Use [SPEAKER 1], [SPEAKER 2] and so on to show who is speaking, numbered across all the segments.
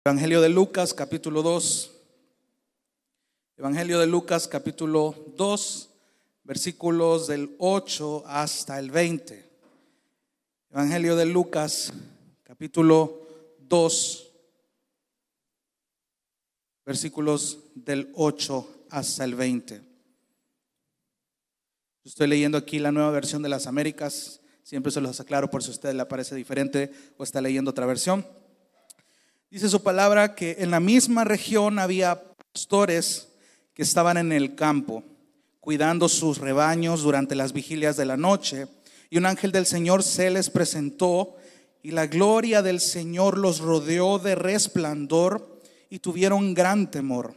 [SPEAKER 1] Evangelio de Lucas, capítulo 2. Evangelio de Lucas, capítulo 2, versículos del 8 hasta el 20. Evangelio de Lucas, capítulo 2, versículos del 8 hasta el 20. Estoy leyendo aquí la Nueva Versión de las Américas. Siempre se los aclaro por si a usted le parece diferente o está leyendo otra versión. Dice su palabra que en la misma región había pastores que estaban en el campo, cuidando sus rebaños durante las vigilias de la noche. Y un ángel del Señor se les presentó, y la gloria del Señor los rodeó de resplandor, y tuvieron gran temor.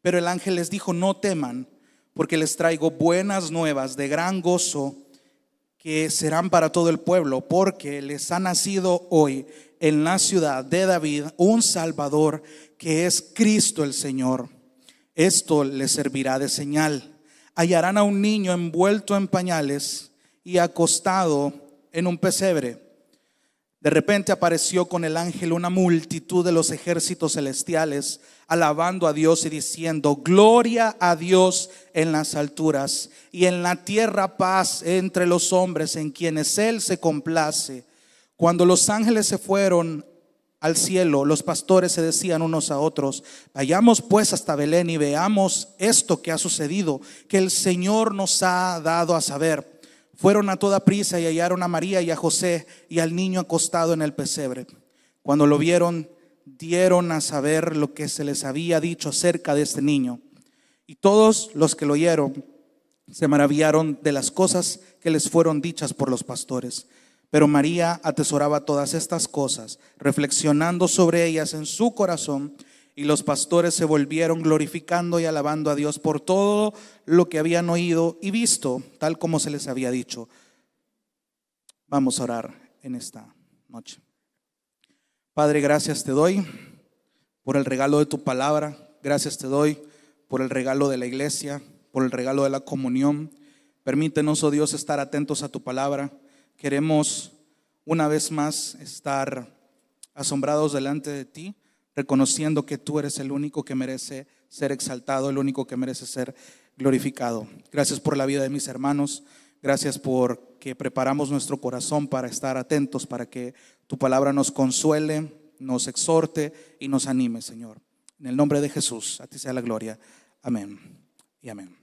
[SPEAKER 1] Pero el ángel les dijo: no teman, porque les traigo buenas nuevas de gran gozo, que serán para todo el pueblo, porque les ha nacido hoy en la ciudad de David un Salvador, que es Cristo el Señor. Esto les servirá de señal: hallarán a un niño envuelto en pañales y acostado en un pesebre. De repente apareció con el ángel una multitud de los ejércitos celestiales, alabando a Dios y diciendo: gloria a Dios en las alturas, y en la tierra paz entre los hombres en quienes Él se complace. Cuando los ángeles se fueron al cielo, los pastores se decían unos a otros: vayamos pues hasta Belén y veamos esto que ha sucedido, que el Señor nos ha dado a saber. Fueron a toda prisa y hallaron a María y a José y al niño acostado en el pesebre. Cuando lo vieron, dieron a saber lo que se les había dicho acerca de este niño. Y todos los que lo oyeron se maravillaron de las cosas que les fueron dichas por los pastores. Pero María atesoraba todas estas cosas, reflexionando sobre ellas en su corazón. Y los pastores se volvieron glorificando y alabando a Dios por todo lo que habían oído y visto, tal como se les había dicho. Vamos a orar en esta noche. Padre, gracias te doy por el regalo de tu palabra. Gracias te doy por el regalo de la iglesia, por el regalo de la comunión. Permítenos, oh Dios, estar atentos a tu palabra. Queremos una vez más estar asombrados delante de ti, reconociendo que tú eres el único que merece ser exaltado, el único que merece ser glorificado. Gracias por la vida de mis hermanos. Gracias por que preparamos nuestro corazón para estar atentos, para que tu palabra nos consuele, nos exhorte y nos anime, Señor. En el nombre de Jesús, a ti sea la gloria. Amén y amén.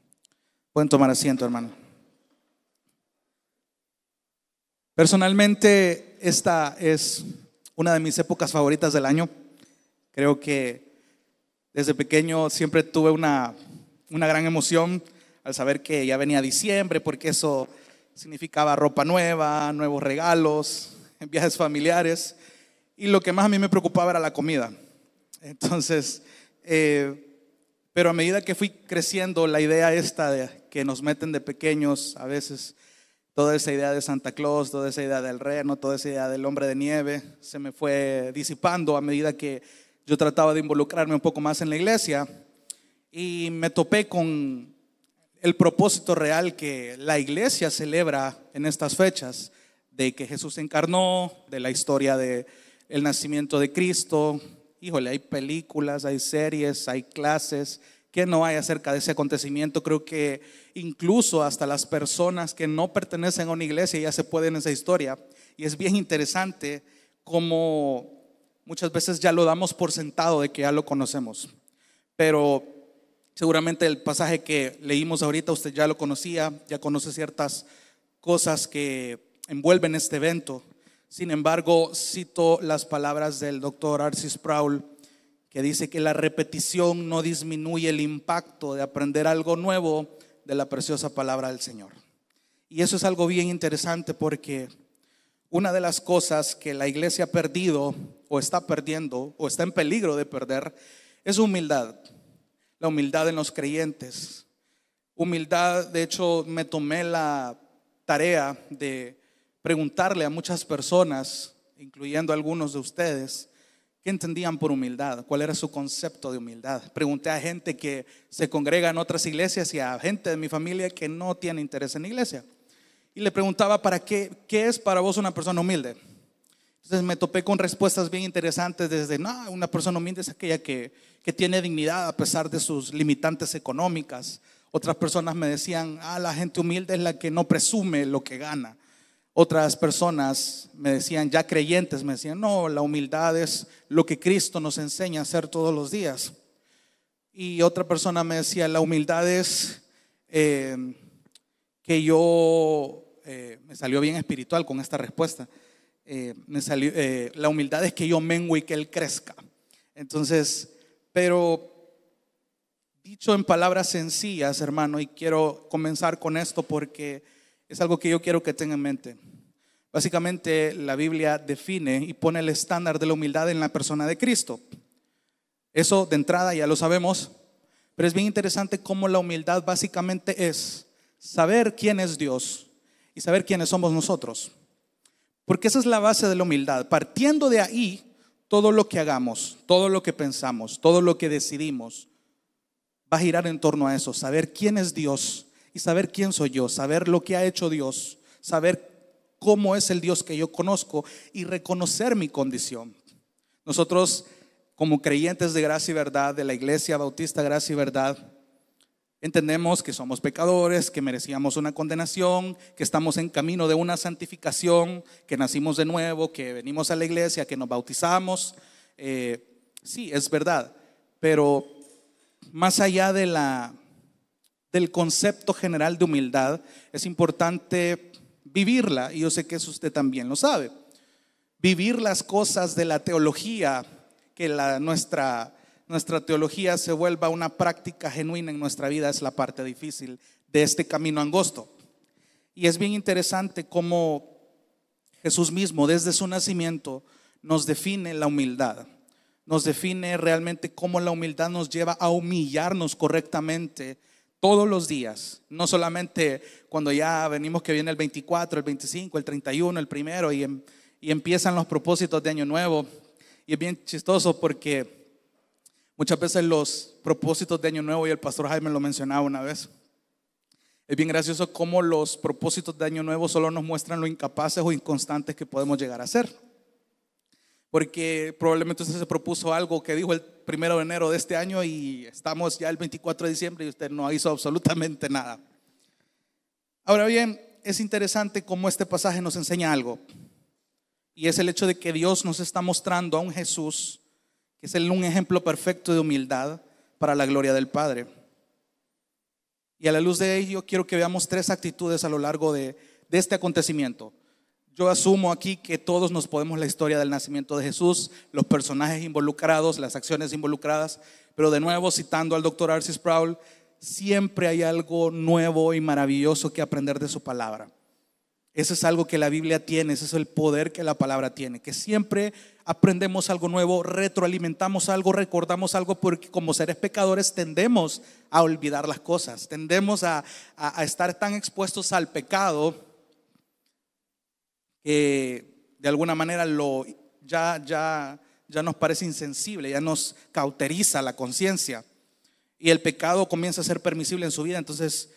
[SPEAKER 1] Pueden tomar asiento, hermano. Personalmente, esta es una de mis épocas favoritas del año. Creo que desde pequeño siempre tuve una gran emoción al saber que ya venía diciembre, porque eso significaba ropa nueva, nuevos regalos, viajes familiares, y lo que más a mí me preocupaba era la comida. Entonces, pero a medida que fui creciendo, la idea esta de que nos meten de pequeños, a veces toda esa idea de Santa Claus, toda esa idea del reno, toda esa idea del hombre de nieve, se me fue disipando a medida que yo trataba de involucrarme un poco más en la iglesia, y me topé con el propósito real que la iglesia celebra en estas fechas, de que Jesús se encarnó, de la historia del nacimiento de Cristo. Híjole, hay películas, hay series, hay clases que no hay acerca de ese acontecimiento. Creo que incluso hasta las personas que no pertenecen a una iglesia ya se pueden en esa historia, y es bien interesante cómo muchas veces ya lo damos por sentado de que ya lo conocemos, pero seguramente el pasaje que leímos ahorita usted ya lo conocía, ya conoce ciertas cosas que envuelven este evento. Sin embargo, cito las palabras del doctor R.C. Sproul, que dice que la repetición no disminuye el impacto de aprender algo nuevo de la preciosa palabra del Señor. Y eso es algo bien interesante, porque una de las cosas que la iglesia ha perdido o está perdiendo o está en peligro de perder es humildad. La humildad en los creyentes. Humildad, de hecho, me tomé la tarea de preguntarle a muchas personas, incluyendo a algunos de ustedes, qué entendían por humildad, cuál era su concepto de humildad. Pregunté a gente que se congrega en otras iglesias y a gente de mi familia que no tiene interés en la iglesia. Y le preguntaba, ¿qué es para vos una persona humilde? Entonces me topé con respuestas bien interesantes desde, no, una persona humilde es aquella que tiene dignidad a pesar de sus limitantes económicas. Otras personas me decían, la gente humilde es la que no presume lo que gana. Otras personas me decían, ya creyentes, me decían, no, la humildad es lo que Cristo nos enseña a hacer todos los días. Y otra persona me decía, la humildad es que yo, me salió bien espiritual con esta respuesta. La humildad es que yo mengue y que Él crezca. Entonces, pero dicho en palabras sencillas, hermano, y quiero comenzar con esto porque es algo que yo quiero que tengan en mente. Básicamente la Biblia define y pone el estándar de la humildad en la persona de Cristo. Eso de entrada ya lo sabemos, pero es bien interesante cómo la humildad básicamente es saber quién es Dios y saber quiénes somos nosotros. Porque esa es la base de la humildad. Partiendo de ahí, todo lo que hagamos, todo lo que pensamos, todo lo que decidimos va a girar en torno a eso. Saber quién es Dios y saber quién soy yo, saber lo que ha hecho Dios, saber cómo es el Dios que yo conozco y reconocer mi condición. Nosotros, como creyentes de Gracia y Verdad, de la Iglesia Bautista Gracia y Verdad, entendemos que somos pecadores, que merecíamos una condenación, que estamos en camino de una santificación, que nacimos de nuevo, que venimos a la iglesia, que nos bautizamos. Sí, es verdad, pero más allá del concepto general de humildad, es importante vivirla, y yo sé que eso usted también lo sabe. Vivir las cosas de la teología, que nuestra teología se vuelva una práctica genuina en nuestra vida, es la parte difícil de este camino angosto. Y es bien interesante cómo Jesús mismo desde su nacimiento nos define la humildad, nos define realmente cómo la humildad nos lleva a humillarnos correctamente todos los días, no solamente cuando ya venimos que viene el 24, el 25, el 31, el primero y empiezan los propósitos de Año Nuevo. Y es bien chistoso porque muchas veces los propósitos de Año Nuevo, y el pastor Jaime lo mencionaba una vez, es bien gracioso cómo los propósitos de Año Nuevo solo nos muestran lo incapaces o inconstantes que podemos llegar a ser. Porque probablemente usted se propuso algo que dijo el 1 de enero de este año y estamos ya el 24 de diciembre y usted no hizo absolutamente nada. Ahora bien, es interesante cómo este pasaje nos enseña algo, y es el hecho de que Dios nos está mostrando a un Jesús que es un ejemplo perfecto de humildad para la gloria del Padre. Y a la luz de ello quiero que veamos tres actitudes a lo largo de este acontecimiento. Yo asumo aquí que todos nos podemos la historia del nacimiento de Jesús, los personajes involucrados, las acciones involucradas, pero de nuevo, citando al doctor R.C. Sproul, siempre hay algo nuevo y maravilloso que aprender de su palabra. Eso es algo que la Biblia tiene, ese es el poder que la palabra tiene, que siempre aprendemos algo nuevo, retroalimentamos algo, recordamos algo, porque como seres pecadores tendemos a olvidar las cosas, tendemos a estar tan expuestos al pecado que de alguna manera ya nos parece insensible, ya nos cauteriza la conciencia y el pecado comienza a ser permisible en su vida. Entonces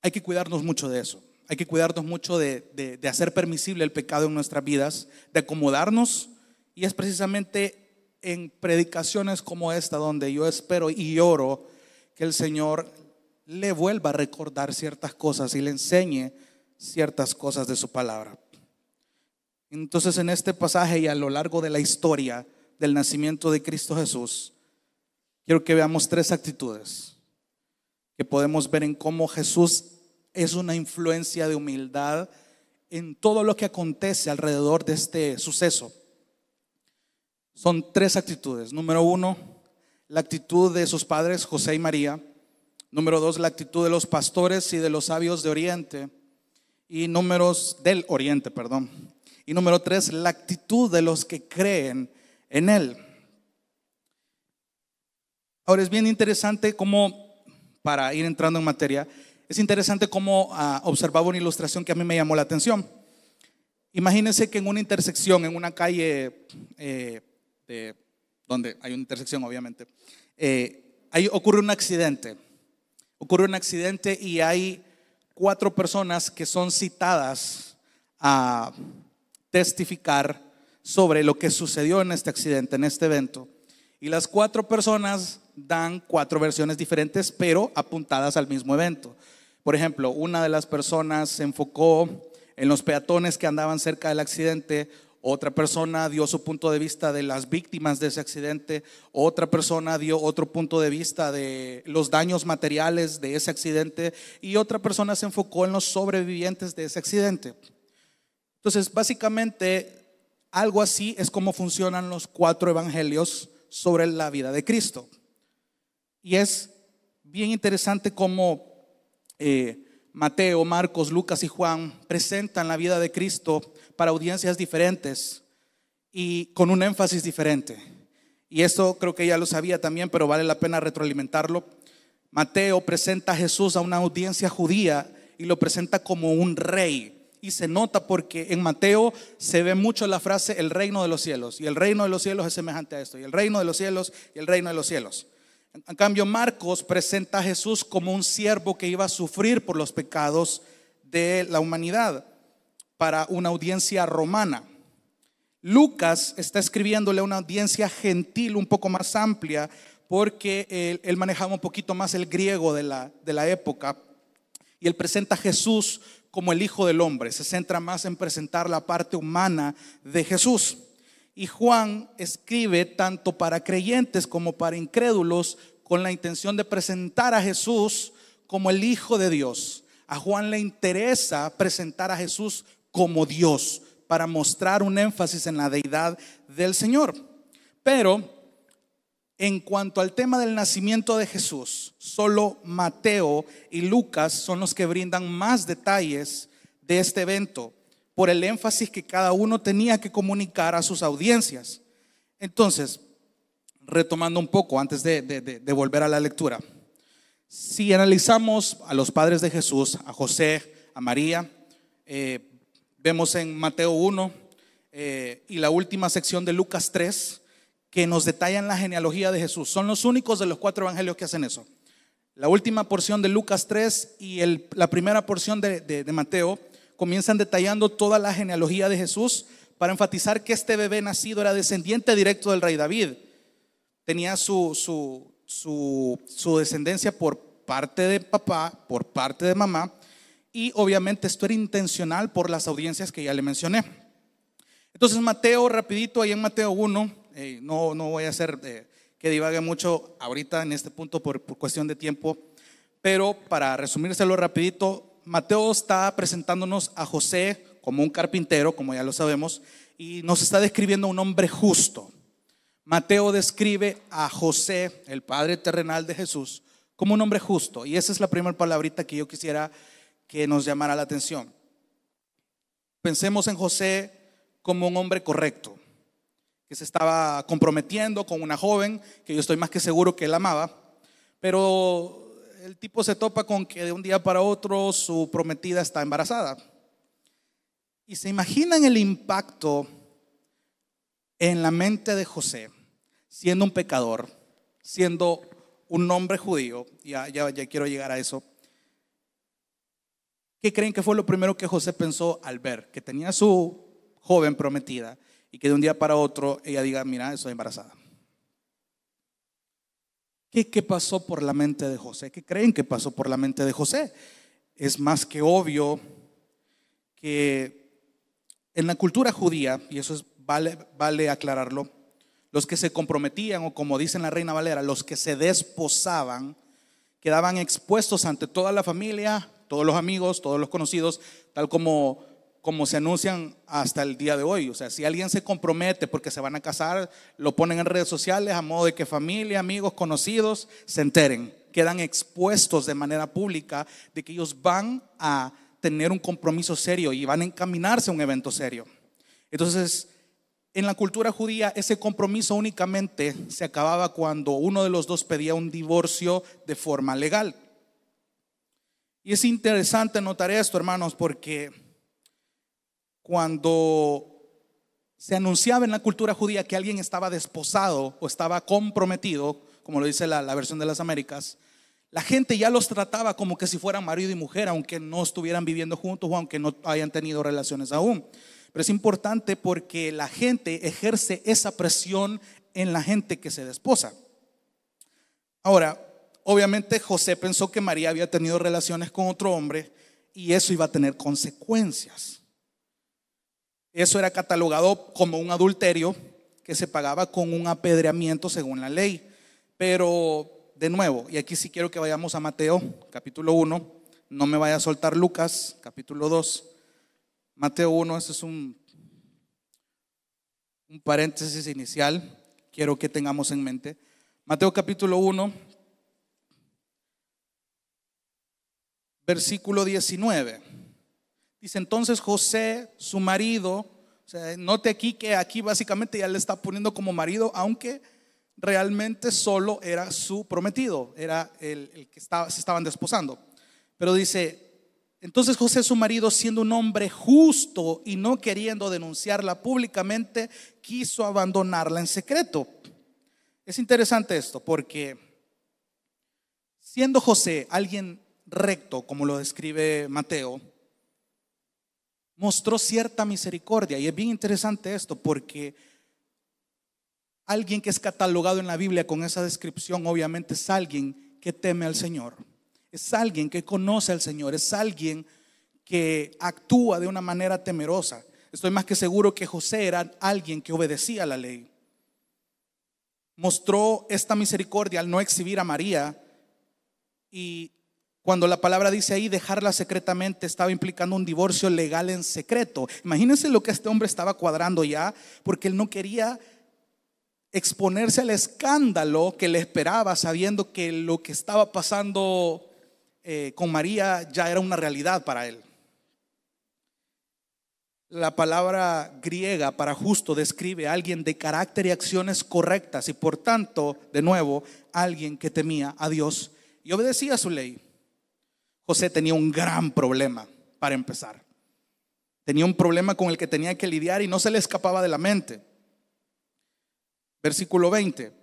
[SPEAKER 1] hay que cuidarnos mucho de eso. Hay que cuidarnos mucho de hacer permisible el pecado en nuestras vidas, de acomodarnos, y es precisamente en predicaciones como esta donde yo espero y oro que el Señor le vuelva a recordar ciertas cosas y le enseñe ciertas cosas de su palabra. Entonces, en este pasaje y a lo largo de la historia del nacimiento de Cristo Jesús, quiero que veamos tres actitudes que podemos ver en cómo Jesús es una influencia de humildad en todo lo que acontece alrededor de este suceso. Son tres actitudes. Número uno, la actitud de sus padres José y María. Número dos, la actitud de los pastores y de los sabios de Oriente y del Oriente, perdón. Y número tres, la actitud de los que creen en Él. Ahora es bien interesante cómo, para ir entrando en materia, es interesante cómo observaba una ilustración que a mí me llamó la atención. Imagínense que en una intersección, en una calle donde hay una intersección obviamente, ahí ocurre un accidente. Ocurre un accidente y hay 4 personas que son citadas testificar sobre lo que sucedió en este accidente, en este evento. Y las 4 personas dan 4 versiones diferentes, pero apuntadas al mismo evento. Por ejemplo, una de las personas se enfocó en los peatones que andaban cerca del accidente. Otra persona dio su punto de vista de las víctimas de ese accidente. Otra persona dio otro punto de vista de los daños materiales de ese accidente. Y otra persona se enfocó en los sobrevivientes de ese accidente. Entonces, básicamente, algo así es como funcionan los 4 evangelios sobre la vida de Cristo. Y es bien interesante cómo Mateo, Marcos, Lucas y Juan presentan la vida de Cristo para audiencias diferentes y con un énfasis diferente. Y esto creo que ya lo sabía también, pero vale la pena retroalimentarlo. Mateo presenta a Jesús a una audiencia judía y lo presenta como un rey. Y se nota porque en Mateo se ve mucho la frase el reino de los cielos. Y el reino de los cielos es semejante a esto. Y el reino de los cielos y el reino de los cielos. En cambio, Marcos presenta a Jesús como un siervo que iba a sufrir por los pecados de la humanidad para una audiencia romana. Lucas está escribiéndole a una audiencia gentil un poco más amplia porque él manejaba un poquito más el griego de la época. Y él presenta a Jesús como el Hijo del Hombre. Se centra más en presentar la parte humana de Jesús. Y Juan escribe tanto para creyentes como para incrédulos con la intención de presentar a Jesús como el Hijo de Dios. A Juan le interesa presentar a Jesús como Dios para mostrar un énfasis en la deidad del Señor. Pero en cuanto al tema del nacimiento de Jesús, solo Mateo y Lucas son los que brindan más detalles de este evento, por el énfasis que cada uno tenía que comunicar a sus audiencias. Entonces, retomando un poco antes de volver a la lectura, si analizamos a los padres de Jesús, a José, a María, vemos en Mateo 1 y la última sección de Lucas 3 que nos detallan la genealogía de Jesús. Son los únicos de los 4 evangelios que hacen eso. La última porción de Lucas 3 y la primera porción de Mateo comienzan detallando toda la genealogía de Jesús para enfatizar que este bebé nacido era descendiente directo del rey David. Tenía su descendencia por parte de papá, por parte de mamá, y obviamente esto era intencional por las audiencias que ya le mencioné. Entonces Mateo, rapidito, ahí en Mateo 1, no voy a hacer que divague mucho ahorita en este punto por cuestión de tiempo, pero para resumírselo rapidito, Mateo está presentándonos a José como un carpintero, como ya lo sabemos, y nos está describiendo un hombre justo. Mateo describe a José, el padre terrenal de Jesús, como un hombre justo. Y esa es la primera palabrita que yo quisiera que nos llamara la atención. Pensemos en José como un hombre correcto, que se estaba comprometiendo con una joven que yo estoy más que seguro que él amaba, pero el tipo se topa con que de un día para otro su prometida está embarazada. Y se imaginan el impacto en la mente de José, siendo un pecador, siendo un hombre judío. Ya quiero llegar a eso. ¿Qué creen que fue lo primero que José pensó al ver que tenía a su joven prometida y que de un día para otro ella diga: mira, estoy embarazada? ¿Qué pasó por la mente de José? ¿Qué creen que pasó por la mente de José? Es más que obvio que en la cultura judía, y eso vale aclararlo, los que se comprometían, o como dice la Reina Valera, los que se desposaban, quedaban expuestos ante toda la familia, todos los amigos, todos los conocidos, tal como se anuncian hasta el día de hoy. O sea, si alguien se compromete porque se van a casar, lo ponen en redes sociales a modo de que familia, amigos, conocidos se enteren. Quedan expuestos de manera pública de que ellos van a tener un compromiso serio y van a encaminarse a un evento serio. Entonces, en la cultura judía, ese compromiso únicamente se acababa cuando uno de los dos pedía un divorcio de forma legal. Y es interesante notar esto, hermanos, porque cuando se anunciaba en la cultura judía que alguien estaba desposado o estaba comprometido, como lo dice la versión de las Américas, la gente ya los trataba como que si fueran marido y mujer, aunque no estuvieran viviendo juntos o aunque no hayan tenido relaciones aún. Pero es importante porque la gente ejerce esa presión en la gente que se desposa. Ahora, obviamente José pensó que María había tenido relaciones con otro hombre y eso iba a tener consecuencias. Eso era catalogado como un adulterio que se pagaba con un apedreamiento según la ley. Pero de nuevo, y aquí sí quiero que vayamos a Mateo capítulo 1, no me vaya a soltar Lucas capítulo 2. Mateo 1, este es un paréntesis inicial, quiero que tengamos en mente. Mateo capítulo 1, versículo 19. Dice: entonces José, su marido, o sea, note aquí que aquí básicamente ya le está poniendo como marido, aunque realmente solo era su prometido, era el que se estaban desposando. Pero dice: entonces José, su marido, siendo un hombre justo y no queriendo denunciarla públicamente, quiso abandonarla en secreto. Es interesante esto porque siendo José alguien recto, como lo describe Mateo, mostró cierta misericordia. Y es bien interesante esto porque alguien que es catalogado en la Biblia con esa descripción obviamente es alguien que teme al Señor, es alguien que conoce al Señor, es alguien que actúa de una manera temerosa. Estoy más que seguro que José era alguien que obedecía la ley. Mostró esta misericordia al no exhibir a María, y cuando la palabra dice ahí dejarla secretamente, estaba implicando un divorcio legal en secreto. Imagínense lo que este hombre estaba cuadrando ya, porque él no quería exponerse al escándalo que le esperaba, sabiendo que lo que estaba pasando con María ya era una realidad para él. La palabra griega para justo describe a alguien de carácter y acciones correctas y por tanto, de nuevo, alguien que temía a Dios y obedecía su ley. José tenía un gran problema para empezar. Tenía un problema con el que tenía que lidiar y no se le escapaba de la mente. Versículo 20.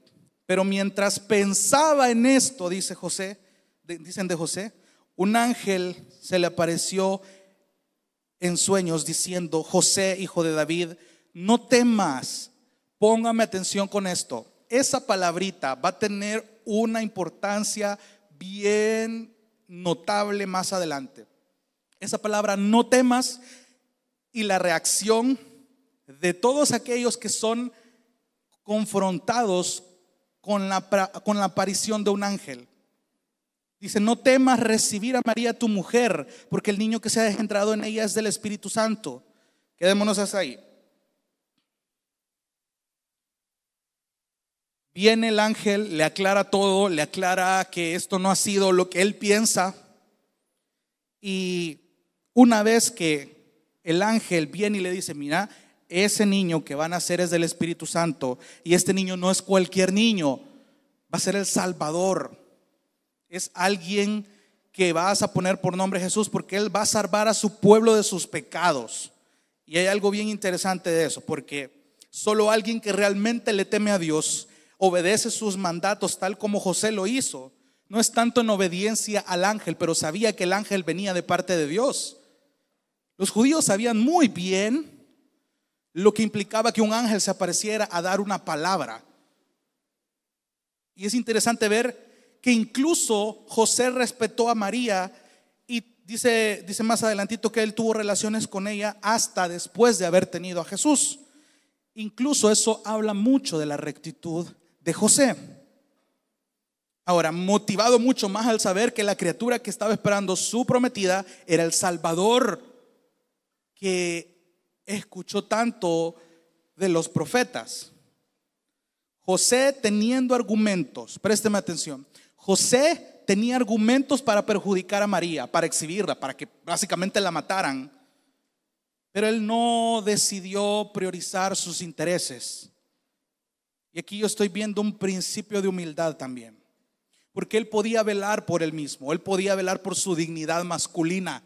[SPEAKER 1] Pero mientras pensaba en esto, dice José, dicen de José, un ángel se le apareció en sueños diciendo: José, hijo de David, no temas. Póngame atención con esto. Esa palabrita va a tener una importancia bien notable más adelante. Esa palabra no temas y la reacción de todos aquellos que son confrontados con la aparición de un ángel. Dice: no temas recibir a María tu mujer, porque el niño que se ha engendrado en ella es del Espíritu Santo. Quedémonos hasta ahí. Viene el ángel, le aclara todo, le aclara que esto no ha sido lo que él piensa. Y una vez que el ángel viene y le dice: mira, ese niño que va a nacer es del Espíritu Santo, y este niño no es cualquier niño, va a ser el Salvador. Es alguien que vas a poner por nombre Jesús, porque él va a salvar a su pueblo de sus pecados. Y hay algo bien interesante de eso, porque solo alguien que realmente le teme a Dios obedece sus mandatos tal como José lo hizo. No es tanto en obediencia al ángel, pero sabía que el ángel venía de parte de Dios. Los judíos sabían muy bien lo que implicaba que un ángel se apareciera a dar una palabra. Y es interesante ver que incluso José respetó a María, y dice más adelantito que él tuvo relaciones con ella hasta después de haber tenido a Jesús. Incluso eso habla mucho de la rectitud de José. Ahora, motivado mucho más al saber que la criatura que estaba esperando su prometida era el Salvador que escuchó tanto de los profetas. José teniendo argumentos, présteme atención, José tenía argumentos para perjudicar a María, para exhibirla, para que básicamente la mataran. Pero él no decidió priorizar sus intereses. Y aquí yo estoy viendo un principio de humildad también, porque él podía velar por él mismo, él podía velar por su dignidad masculina,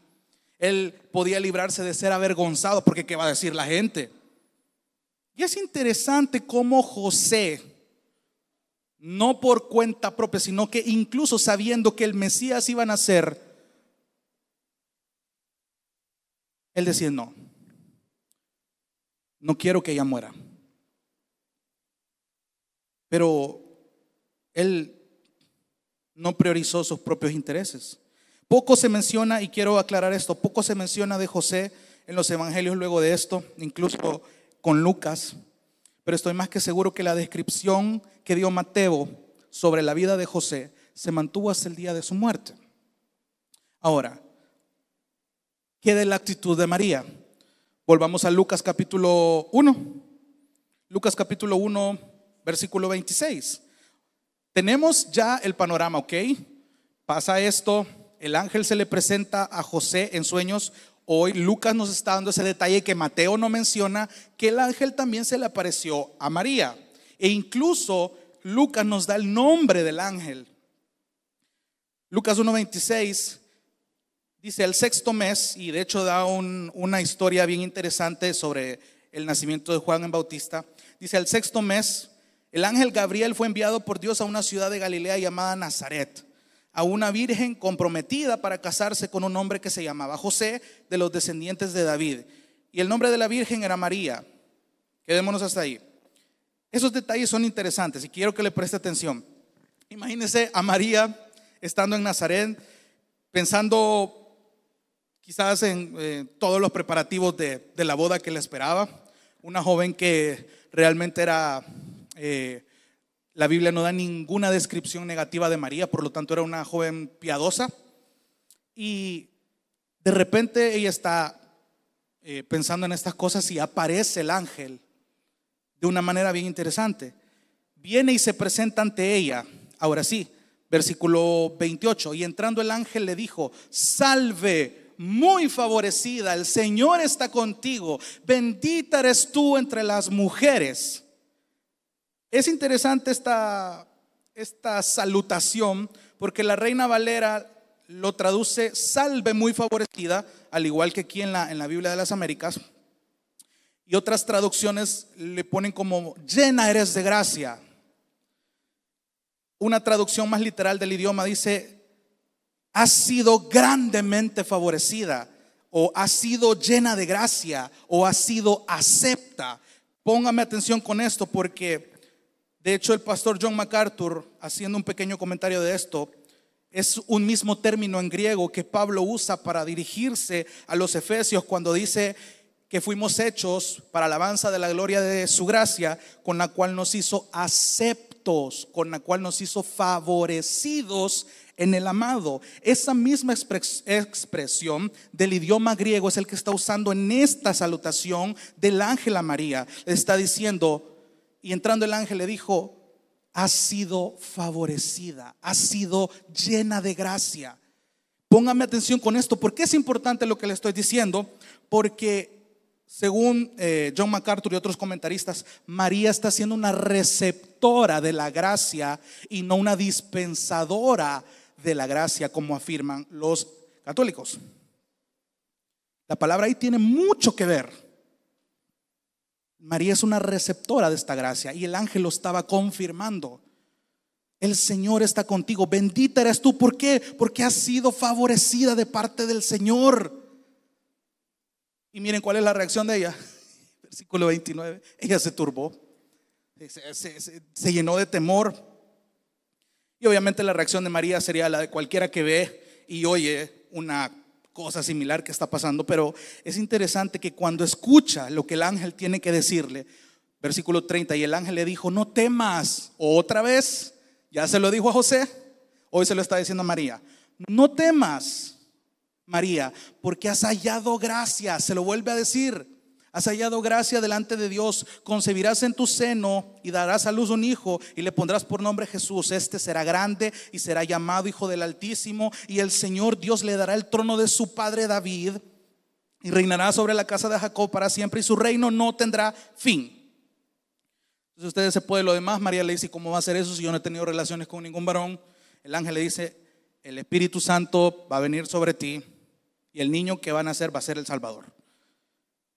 [SPEAKER 1] él podía librarse de ser avergonzado, porque ¿qué va a decir la gente? Y es interesante cómo José, no por cuenta propia, sino que incluso sabiendo que el Mesías iba a nacer, él decía: no, no quiero que ella muera. Pero él no priorizó sus propios intereses. Poco se menciona, y quiero aclarar esto, poco se menciona de José en los evangelios luego de esto, incluso con Lucas. Pero estoy más que seguro que la descripción que dio Mateo sobre la vida de José se mantuvo hasta el día de su muerte. Ahora, ¿qué de la actitud de María? Volvamos a Lucas capítulo 1. Lucas capítulo 1, versículo 26. Tenemos ya el panorama, ¿ok? Pasa esto, el ángel se le presenta a José en sueños. Hoy Lucas nos está dando ese detalle que Mateo no menciona, que el ángel también se le apareció a María. E incluso Lucas nos da el nombre del ángel. Lucas 1:26 dice el sexto mes, y de hecho da una historia bien interesante sobre el nacimiento de Juan el Bautista. Dice: el sexto mes, el ángel Gabriel fue enviado por Dios a una ciudad de Galilea llamada Nazaret, a una virgen comprometida para casarse con un hombre que se llamaba José, de los descendientes de David. Y el nombre de la virgen era María. Quedémonos hasta ahí. Esos detalles son interesantes y quiero que le preste atención. Imagínense a María estando en Nazaret, pensando quizás en todos los preparativos de la boda que le esperaba. Una joven que realmente era, la Biblia no da ninguna descripción negativa de María, por lo tanto era una joven piadosa. Y de repente ella está pensando en estas cosas y aparece el ángel de una manera bien interesante. Viene y se presenta ante ella. Ahora sí, versículo 28. Y entrando el ángel le dijo: salve, muy favorecida, el Señor está contigo, bendita eres tú entre las mujeres. Es interesante esta salutación, porque la Reina Valera lo traduce salve, muy favorecida, al igual que aquí en la Biblia de las Américas. Y otras traducciones le ponen como llena eres de gracia. Una traducción más literal del idioma dice: has sido grandemente favorecida, o has sido llena de gracia, o has sido acepta. Póngame atención con esto, porque de hecho el pastor John MacArthur, haciendo un pequeño comentario de esto, es un mismo término en griego que Pablo usa para dirigirse a los efesios cuando dice que fuimos hechos para alabanza de la gloria de su gracia, con la cual nos hizo aceptos, con la cual nos hizo favorecidos en el amado. Esa misma expresión del idioma griego es el que está usando en esta salutación del ángel a María. Le está diciendo, y entrando el ángel le dijo: has sido favorecida, has sido llena de gracia. Póngame atención con esto, porque es importante lo que le estoy diciendo, porque según John MacArthur y otros comentaristas, María está siendo una receptora de la gracia y no una dispensadora de la gracia, como afirman los católicos. La palabra ahí tiene mucho que ver. María es una receptora de esta gracia, y el ángel lo estaba confirmando. El Señor está contigo, bendita eres tú. ¿Por qué? Porque has sido favorecida de parte del Señor. Y miren cuál es la reacción de ella. Versículo 29. Ella se turbó, se llenó de temor. Y obviamente la reacción de María sería la de cualquiera que ve y oye una cosa similar que está pasando. Pero es interesante que cuando escucha lo que el ángel tiene que decirle, versículo 30, y el ángel le dijo: no temas. Otra vez, ya se lo dijo a José, hoy se lo está diciendo a María: no temas, María, porque has hallado gracia. Se lo vuelve a decir: has hallado gracia delante de Dios. Concebirás en tu seno y darás a luz un hijo, y le pondrás por nombre Jesús. Este será grande y será llamado Hijo del Altísimo, y el Señor Dios le dará el trono de su padre David, y reinará sobre la casa de Jacob para siempre, y su reino no tendrá fin. Entonces ustedes se pueden lo demás. María le dice: ¿cómo va a ser eso si yo no he tenido relaciones con ningún varón? El ángel le dice: el Espíritu Santo va a venir sobre ti, y el niño que va a nacer va a ser el Salvador.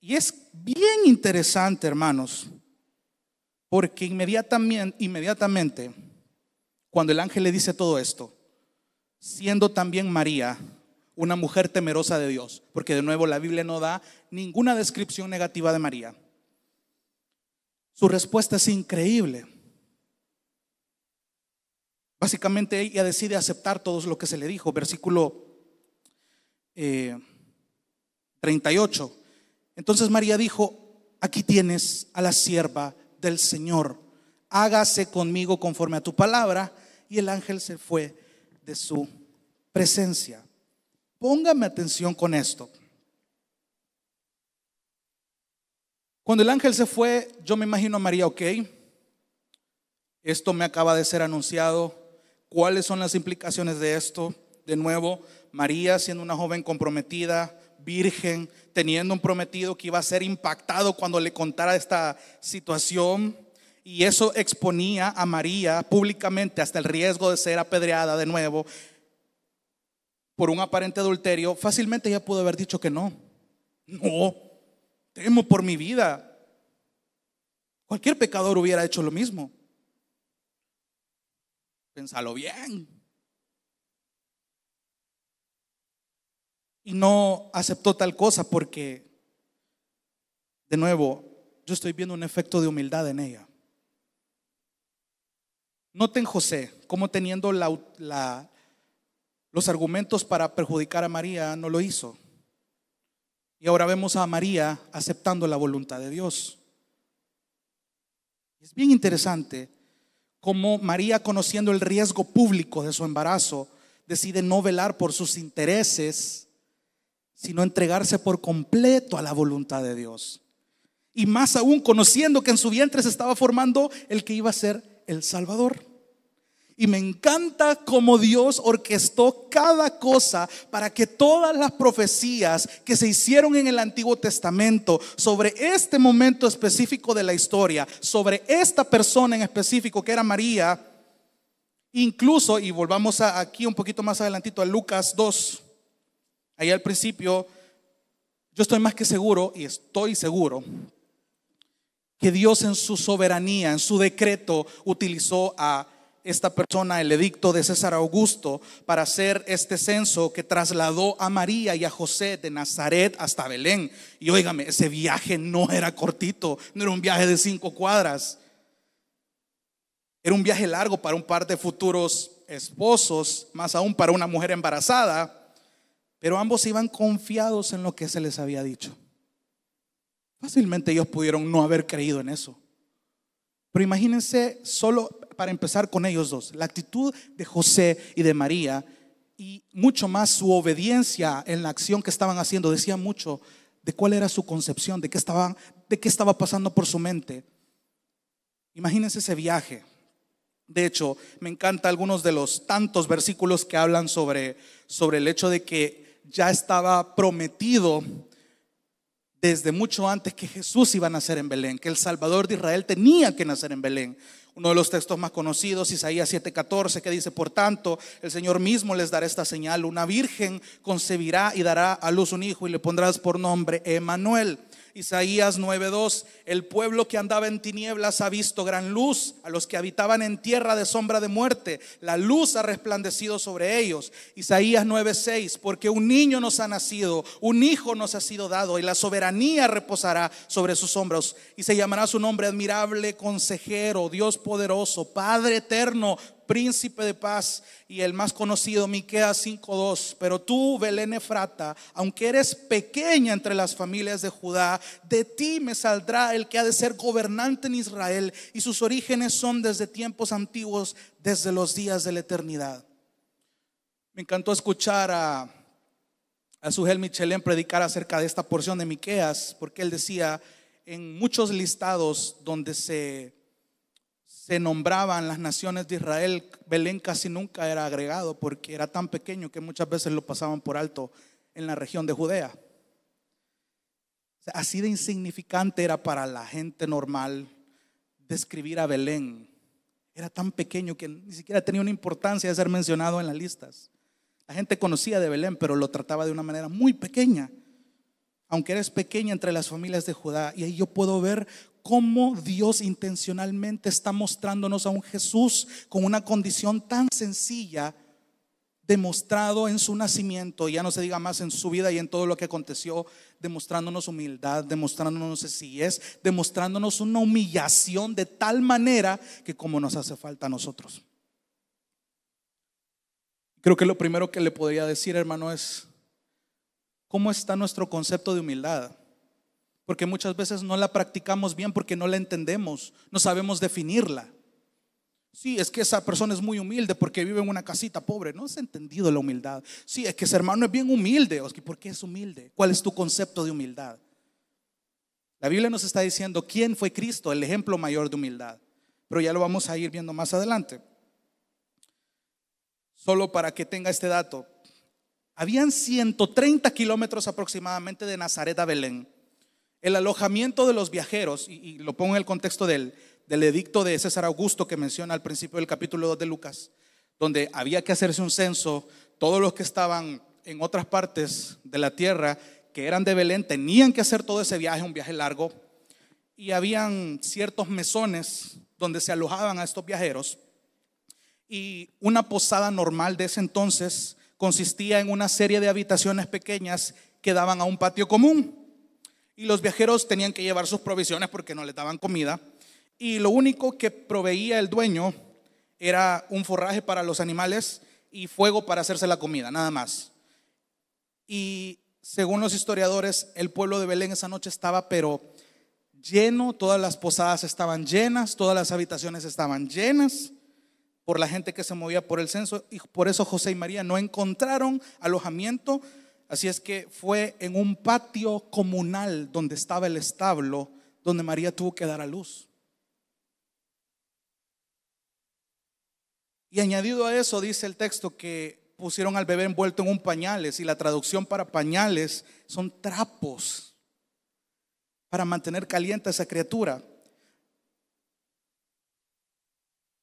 [SPEAKER 1] Y es bien interesante, hermanos, porque inmediatamente cuando el ángel le dice todo esto, siendo también María una mujer temerosa de Dios, porque de nuevo la Biblia no da ninguna descripción negativa de María, Su respuesta es increíble. Básicamente ella decide aceptar todo lo que se le dijo. Versículo 38. Entonces María dijo: aquí tienes a la sierva del Señor, hágase conmigo conforme a tu palabra. Y el ángel se fue de su presencia. Póngame atención con esto. Cuando el ángel se fue, yo me imagino a María: ok, esto me acaba de ser anunciado. ¿Cuáles son las implicaciones de esto? De nuevo, María siendo una joven comprometida, virgen, teniendo un prometido que iba a ser impactado cuando le contara esta situación. Y eso exponía a María públicamente hasta el riesgo de ser apedreada de nuevo por un aparente adulterio. Fácilmente ella pudo haber dicho que no. No, temo por mi vida. Cualquier pecador hubiera hecho lo mismo. Pénsalo bien. Y no aceptó tal cosa porque, de nuevo, yo estoy viendo un efecto de humildad en ella. Noten José como teniendo los argumentos para perjudicar a María, no lo hizo. Y ahora vemos a María aceptando la voluntad de Dios. Es bien interesante cómo María, conociendo el riesgo público de su embarazo, decide no velar por sus intereses, sino entregarse por completo a la voluntad de Dios. Y más aún conociendo que en su vientre se estaba formando el que iba a ser el Salvador. Y me encanta cómo Dios orquestó cada cosa para que todas las profecías que se hicieron en el Antiguo Testamento sobre este momento específico de la historia, sobre esta persona en específico que era María, incluso, y volvamos aquí un poquito más adelantito a Lucas 2, ahí al principio, yo estoy más que seguro, y estoy seguro, que Dios en su soberanía, en su decreto, utilizó a esta persona, el edicto de César Augusto, para hacer este censo que trasladó a María y a José de Nazaret hasta Belén. Y óigame, ese viaje no era cortito, no era un viaje de 5 cuadras. Era un viaje largo para un par de futuros esposos, más aún para una mujer embarazada. Pero ambos iban confiados en lo que se les había dicho. Fácilmente ellos pudieron no haber creído en eso. Pero imagínense, solo para empezar con ellos dos, la actitud de José y de María, y mucho más su obediencia en la acción que estaban haciendo, decía mucho de cuál era su concepción, de qué estaba pasando por su mente. Imagínense ese viaje. De hecho, me encantan algunos de los tantos versículos que hablan sobre el hecho de que ya estaba prometido desde mucho antes que Jesús iba a nacer en Belén, que el Salvador de Israel tenía que nacer en Belén. Uno de los textos más conocidos, Isaías 7:14, que dice: por tanto, el Señor mismo les dará esta señal: una virgen concebirá y dará a luz un hijo, y le pondrás por nombre Emmanuel. Isaías 9:2, el pueblo que andaba en tinieblas ha visto gran luz, a los que habitaban en tierra de sombra de muerte, la luz ha resplandecido sobre ellos. Isaías 9:6, porque un niño nos ha nacido, un hijo nos ha sido dado, y la soberanía reposará sobre sus hombros, y se llamará su nombre admirable, consejero, Dios poderoso, Padre eterno, príncipe de paz. Y el más conocido, Miqueas 5:2, pero tú, Belén Efrata, aunque eres pequeña entre las familias de Judá, de ti me saldrá el que ha de ser gobernante en Israel, y sus orígenes son desde tiempos antiguos, desde los días de la eternidad. Me encantó escuchar a Sugel Michelén predicar acerca de esta porción de Miqueas, porque él decía: en muchos listados donde se nombraban las naciones de Israel, Belén casi nunca era agregado, porque era tan pequeño que muchas veces lo pasaban por alto en la región de Judea. O sea, así de insignificante era para la gente normal describir a Belén. Era tan pequeño que ni siquiera tenía una importancia de ser mencionado en las listas. La gente conocía de Belén, pero lo trataba de una manera muy pequeña, aunque eres pequeña entre las familias de Judá. Y ahí yo puedo ver cómo Dios intencionalmente está mostrándonos a un Jesús con una condición tan sencilla, demostrado en su nacimiento, ya no se diga más en su vida y en todo lo que aconteció, demostrándonos humildad, demostrándonos sencillez, demostrándonos una humillación de tal manera que como nos hace falta a nosotros. Creo que lo primero que le podría decir, hermano, es ¿cómo está nuestro concepto de humildad? Porque muchas veces no la practicamos bien porque no la entendemos, no sabemos definirla. Sí, es que esa persona es muy humilde porque vive en una casita pobre. No has entendido la humildad. Sí, es que ese hermano es bien humilde. ¿Por qué es humilde? ¿Cuál es tu concepto de humildad? La Biblia nos está diciendo quién fue Cristo, el ejemplo mayor de humildad. Pero ya lo vamos a ir viendo más adelante. Solo para que tenga este dato, habían 130 kilómetros aproximadamente de Nazaret a Belén. El alojamiento de los viajeros, y lo pongo en el contexto del edicto de César Augusto que menciona al principio del capítulo 2 de Lucas, donde había que hacerse un censo. Todos los que estaban en otras partes de la tierra que eran de Belén tenían que hacer todo ese viaje, un viaje largo, y habían ciertos mesones donde se alojaban a estos viajeros. Y una posada normal de ese entonces consistía en una serie de habitaciones pequeñas que daban a un patio común, y los viajeros tenían que llevar sus provisiones porque no les daban comida, y lo único que proveía el dueño era un forraje para los animales y fuego para hacerse la comida, nada más. Y según los historiadores, el pueblo de Belén esa noche estaba pero lleno, todas las posadas estaban llenas, todas las habitaciones estaban llenas por la gente que se movía por el censo, y por eso José y María no encontraron alojamiento. Así es que fue en un patio comunal donde estaba el establo donde María tuvo que dar a luz. Y añadido a eso, dice el texto que pusieron al bebé envuelto en un pañales, y la traducción para pañales son trapos para mantener caliente a esa criatura.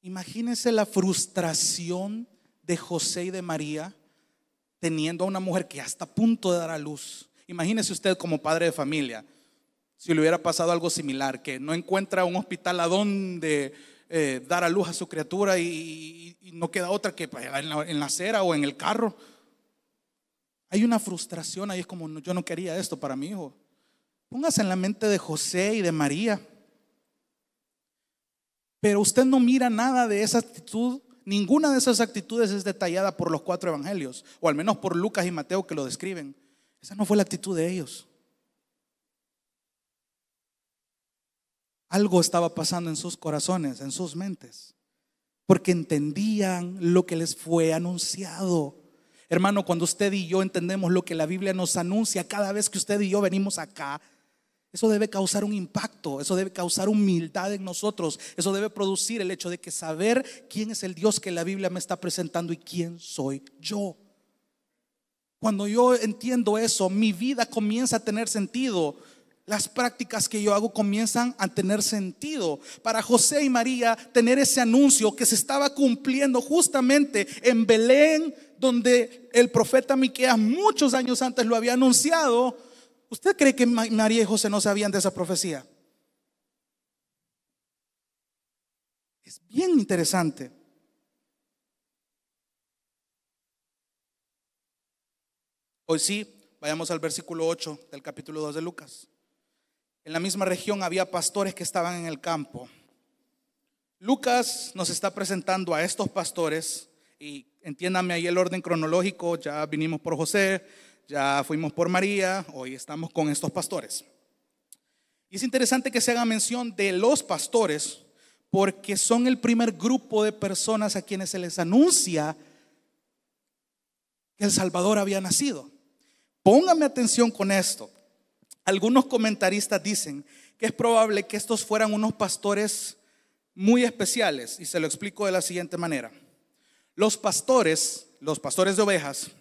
[SPEAKER 1] Imagínense la frustración de José y de María teniendo a una mujer que ya está a punto de dar a luz. Imagínese usted como padre de familia, si le hubiera pasado algo similar, que no encuentra un hospital a donde dar a luz a su criatura y no queda otra que en la acera o en el carro. Hay una frustración ahí, es como yo no quería esto para mi hijo. Póngase en la mente de José y de María. Pero usted no mira nada de esa actitud. Ninguna de esas actitudes es detallada por los 4 evangelios, o al menos por Lucas y Mateo, que lo describen. Esa no fue la actitud de ellos. Algo estaba pasando en sus corazones, en sus mentes, porque entendían lo que les fue anunciado. Hermano, cuando usted y yo entendemos lo que la Biblia nos anuncia cada vez que usted y yo venimos acá, eso debe causar un impacto, eso debe causar humildad en nosotros, eso debe producir el hecho de que saber quién es el Dios que la Biblia me está presentando y quién soy yo. Cuando yo entiendo eso, mi vida comienza a tener sentido. Las prácticas que yo hago comienzan a tener sentido. Para José y María, tener ese anuncio que se estaba cumpliendo justamente en Belén, donde el profeta Miqueas muchos años antes lo había anunciado. ¿Usted cree que María y José no sabían de esa profecía? Es bien interesante. Hoy sí, vayamos al versículo 8 del capítulo 2 de Lucas. En la misma región había pastores que estaban en el campo. Lucas nos está presentando a estos pastores, y entiéndame ahí el orden cronológico. Ya vinimos por José, ya fuimos por María, hoy estamos con estos pastores. Y es interesante que se haga mención de los pastores, porque son el primer grupo de personas a quienes se les anuncia que el Salvador había nacido. Póngame atención con esto. Algunos comentaristas dicen que es probable que estos fueran unos pastores muy especiales, y se lo explico de la siguiente manera. Los pastores de ovejas,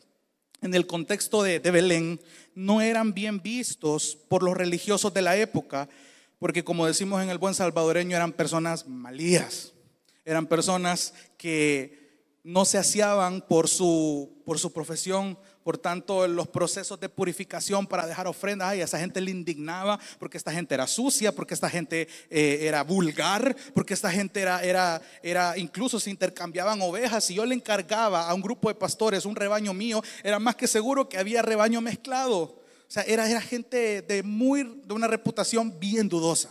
[SPEAKER 1] en el contexto de Belén, no eran bien vistos por los religiosos de la época, porque, como decimos en el buen salvadoreño, eran personas malías, eran personas que no se aseaban por su profesión, por tanto los procesos de purificación para dejar ofrendas. Ay, a esa gente le indignaba porque esta gente era sucia, porque esta gente era vulgar, porque esta gente era incluso se intercambiaban ovejas. Si yo le encargaba a un grupo de pastores un rebaño mío, era más que seguro que había rebaño mezclado. O sea, era gente de una reputación bien dudosa.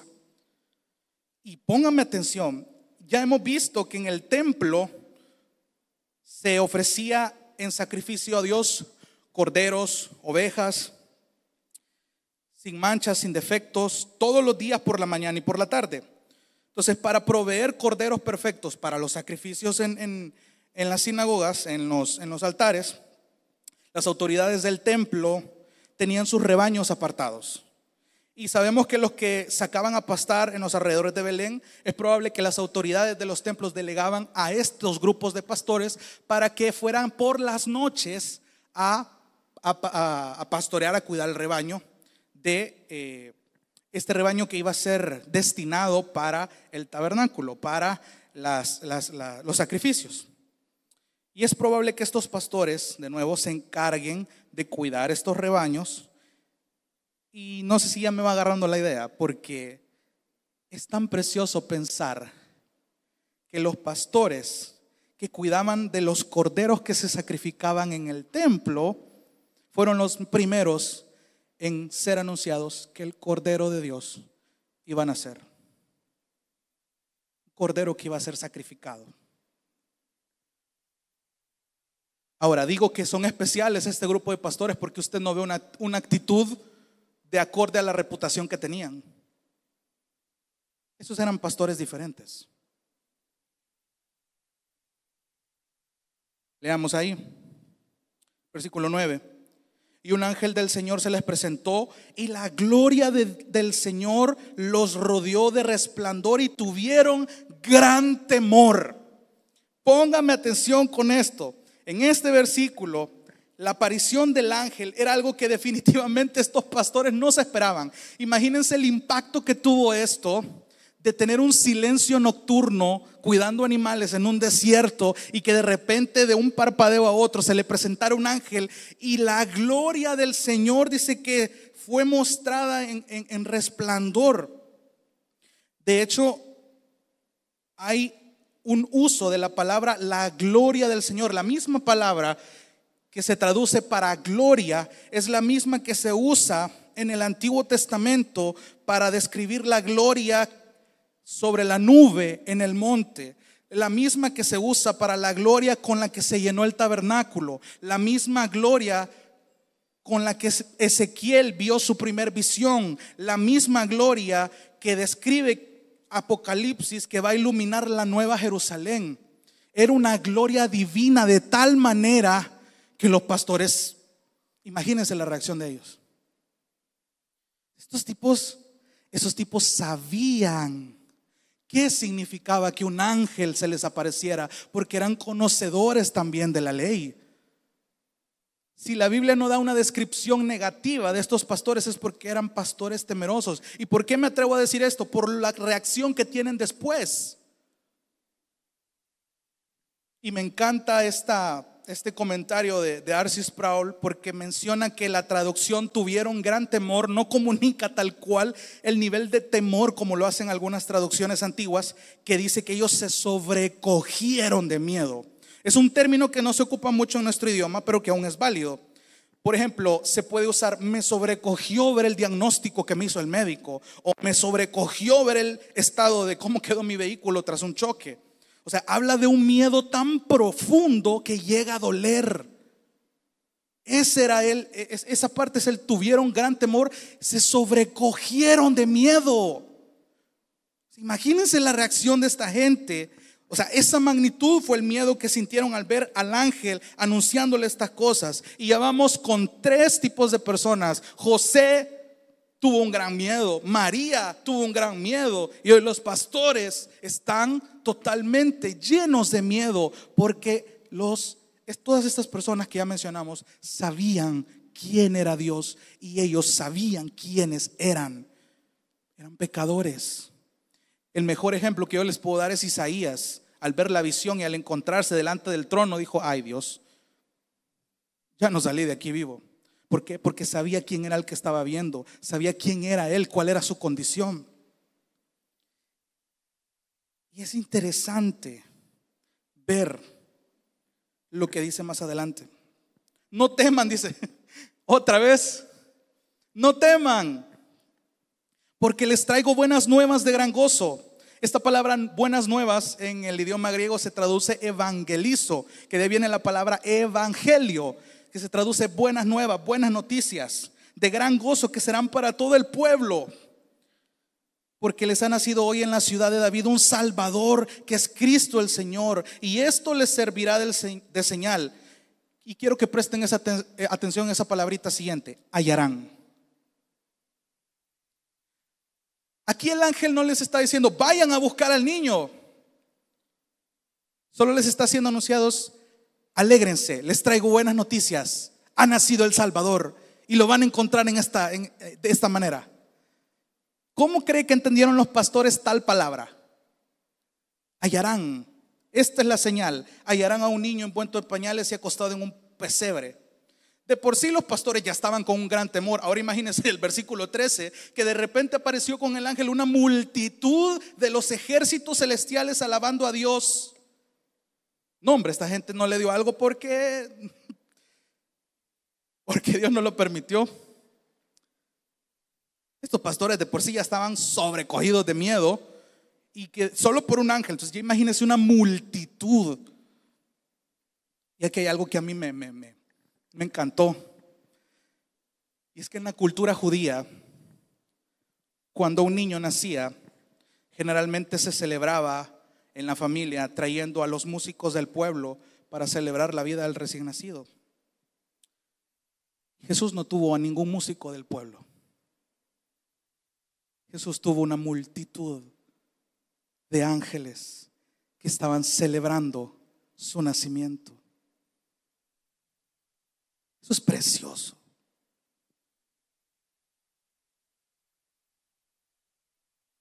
[SPEAKER 1] Y pónganme atención, ya hemos visto que en el templo se ofrecía en sacrificio a Dios corderos, ovejas, sin manchas, sin defectos, todos los días por la mañana y por la tarde. Entonces, para proveer corderos perfectos para los sacrificios en las sinagogas, en los altares, las autoridades del templo tenían sus rebaños apartados. Y sabemos que los que sacaban a pastar en los alrededores de Belén, es probable que las autoridades de los templos delegaban a estos grupos de pastores para que fueran por las noches a pastorear, a cuidar el rebaño de este rebaño que iba a ser destinado para el tabernáculo, para los sacrificios. Y es probable que estos pastores de nuevo se encarguen de cuidar estos rebaños. Y no sé si ya me va agarrando la idea, porque es tan precioso pensar que los pastores que cuidaban de los corderos que se sacrificaban en el templo fueron los primeros en ser anunciados que el Cordero de Dios iba a nacer. Un cordero que iba a ser sacrificado. Ahora, digo que son especiales este grupo de pastores porque usted no ve una actitud de acorde a la reputación que tenían. Esos eran pastores diferentes. Leamos ahí, versículo 9. Y un ángel del Señor se les presentó, y la gloria del Señor los rodeó de resplandor, y tuvieron gran temor. Póngame atención con esto. En este versículo, la aparición del ángel era algo que definitivamente estos pastores no se esperaban. Imagínense el impacto que tuvo esto de tener un silencio nocturno cuidando animales en un desierto, y que de repente de un parpadeo a otro se le presentara un ángel, y la gloria del Señor dice que fue mostrada en resplandor. De hecho, hay un uso de la palabra la gloria del Señor. La misma palabra que se traduce para gloria es la misma que se usa en el Antiguo Testamento para describir la gloria sobre la nube en el monte, la misma que se usa para la gloria con la que se llenó el tabernáculo, la misma gloria con la que Ezequiel vio su primer visión, la misma gloria que describe Apocalipsis, que va a iluminar la nueva Jerusalén. Era una gloria divina de tal manera que los pastores, imagínense la reacción de ellos. Esos tipos sabían qué significaba que un ángel se les apareciera, porque eran conocedores también de la ley. Si la Biblia no da una descripción negativa de estos pastores, es porque eran pastores temerosos. ¿Y por qué me atrevo a decir esto? Por la reacción que tienen después. Y me encanta este comentario de R.C. Sproul, porque menciona que la traducción tuvieron gran temor, no comunica tal cual el nivel de temor como lo hacen algunas traducciones antiguas, que dice que ellos se sobrecogieron de miedo. Es un término que no se ocupa mucho en nuestro idioma, pero que aún es válido. Por ejemplo, se puede usar: me sobrecogió ver el diagnóstico que me hizo el médico, o me sobrecogió ver el estado de cómo quedó mi vehículo tras un choque. O sea, habla de un miedo tan profundo que llega a doler. Esa parte es el tuvieron gran temor, se sobrecogieron de miedo. Imagínense la reacción de esta gente. O sea, esa magnitud fue el miedo que sintieron al ver al ángel anunciándole estas cosas. Y ya vamos con 3 tipos de personas. José tuvo un gran miedo, María tuvo un gran miedo, y hoy los pastores están totalmente llenos de miedo, porque todas estas personas que ya mencionamos sabían quién era Dios, y ellos sabían quiénes eran. Eran pecadores. El mejor ejemplo que yo les puedo dar es Isaías. Al ver la visión y al encontrarse delante del trono, dijo: ay Dios, ya no salí de aquí vivo. ¿Por qué? Porque sabía quién era el que estaba viendo, sabía quién era él, cuál era su condición. Y es interesante ver lo que dice más adelante. No teman, dice otra vez, no teman, porque les traigo buenas nuevas de gran gozo. Esta palabra buenas nuevas en el idioma griego se traduce evangelizo, que de ahí viene la palabra evangelio, que se traduce buenas nuevas, buenas noticias de gran gozo que serán para todo el pueblo. Porque les ha nacido hoy en la ciudad de David un Salvador, que es Cristo el Señor, y esto les servirá de señal. Y quiero que presten atención a esa palabrita siguiente: hallarán. Aquí el ángel no les está diciendo vayan a buscar al niño, solo les está haciendo anunciados: alégrense, les traigo buenas noticias, ha nacido el Salvador y lo van a encontrar de esta manera. ¿Cómo cree que entendieron los pastores tal palabra? Hallarán. Esta es la señal: hallarán a un niño envuelto en pañales y acostado en un pesebre. De por sí los pastores ya estaban con un gran temor. Ahora imagínense el versículo 13, que de repente apareció con el ángel una multitud de los ejércitos celestiales alabando a Dios. No, hombre, esta gente no le dio algo porque Dios no lo permitió. Estos pastores de por sí ya estaban sobrecogidos de miedo, y que solo por un ángel. Entonces ya imagínense una multitud. Y aquí hay algo que a mí me encantó, y es que en la cultura judía, cuando un niño nacía, generalmente se celebraba en la familia trayendo a los músicos del pueblo para celebrar la vida del recién nacido. Jesús no tuvo a ningún músico del pueblo. Jesús tuvo una multitud de ángeles que estaban celebrando su nacimiento. Eso es precioso.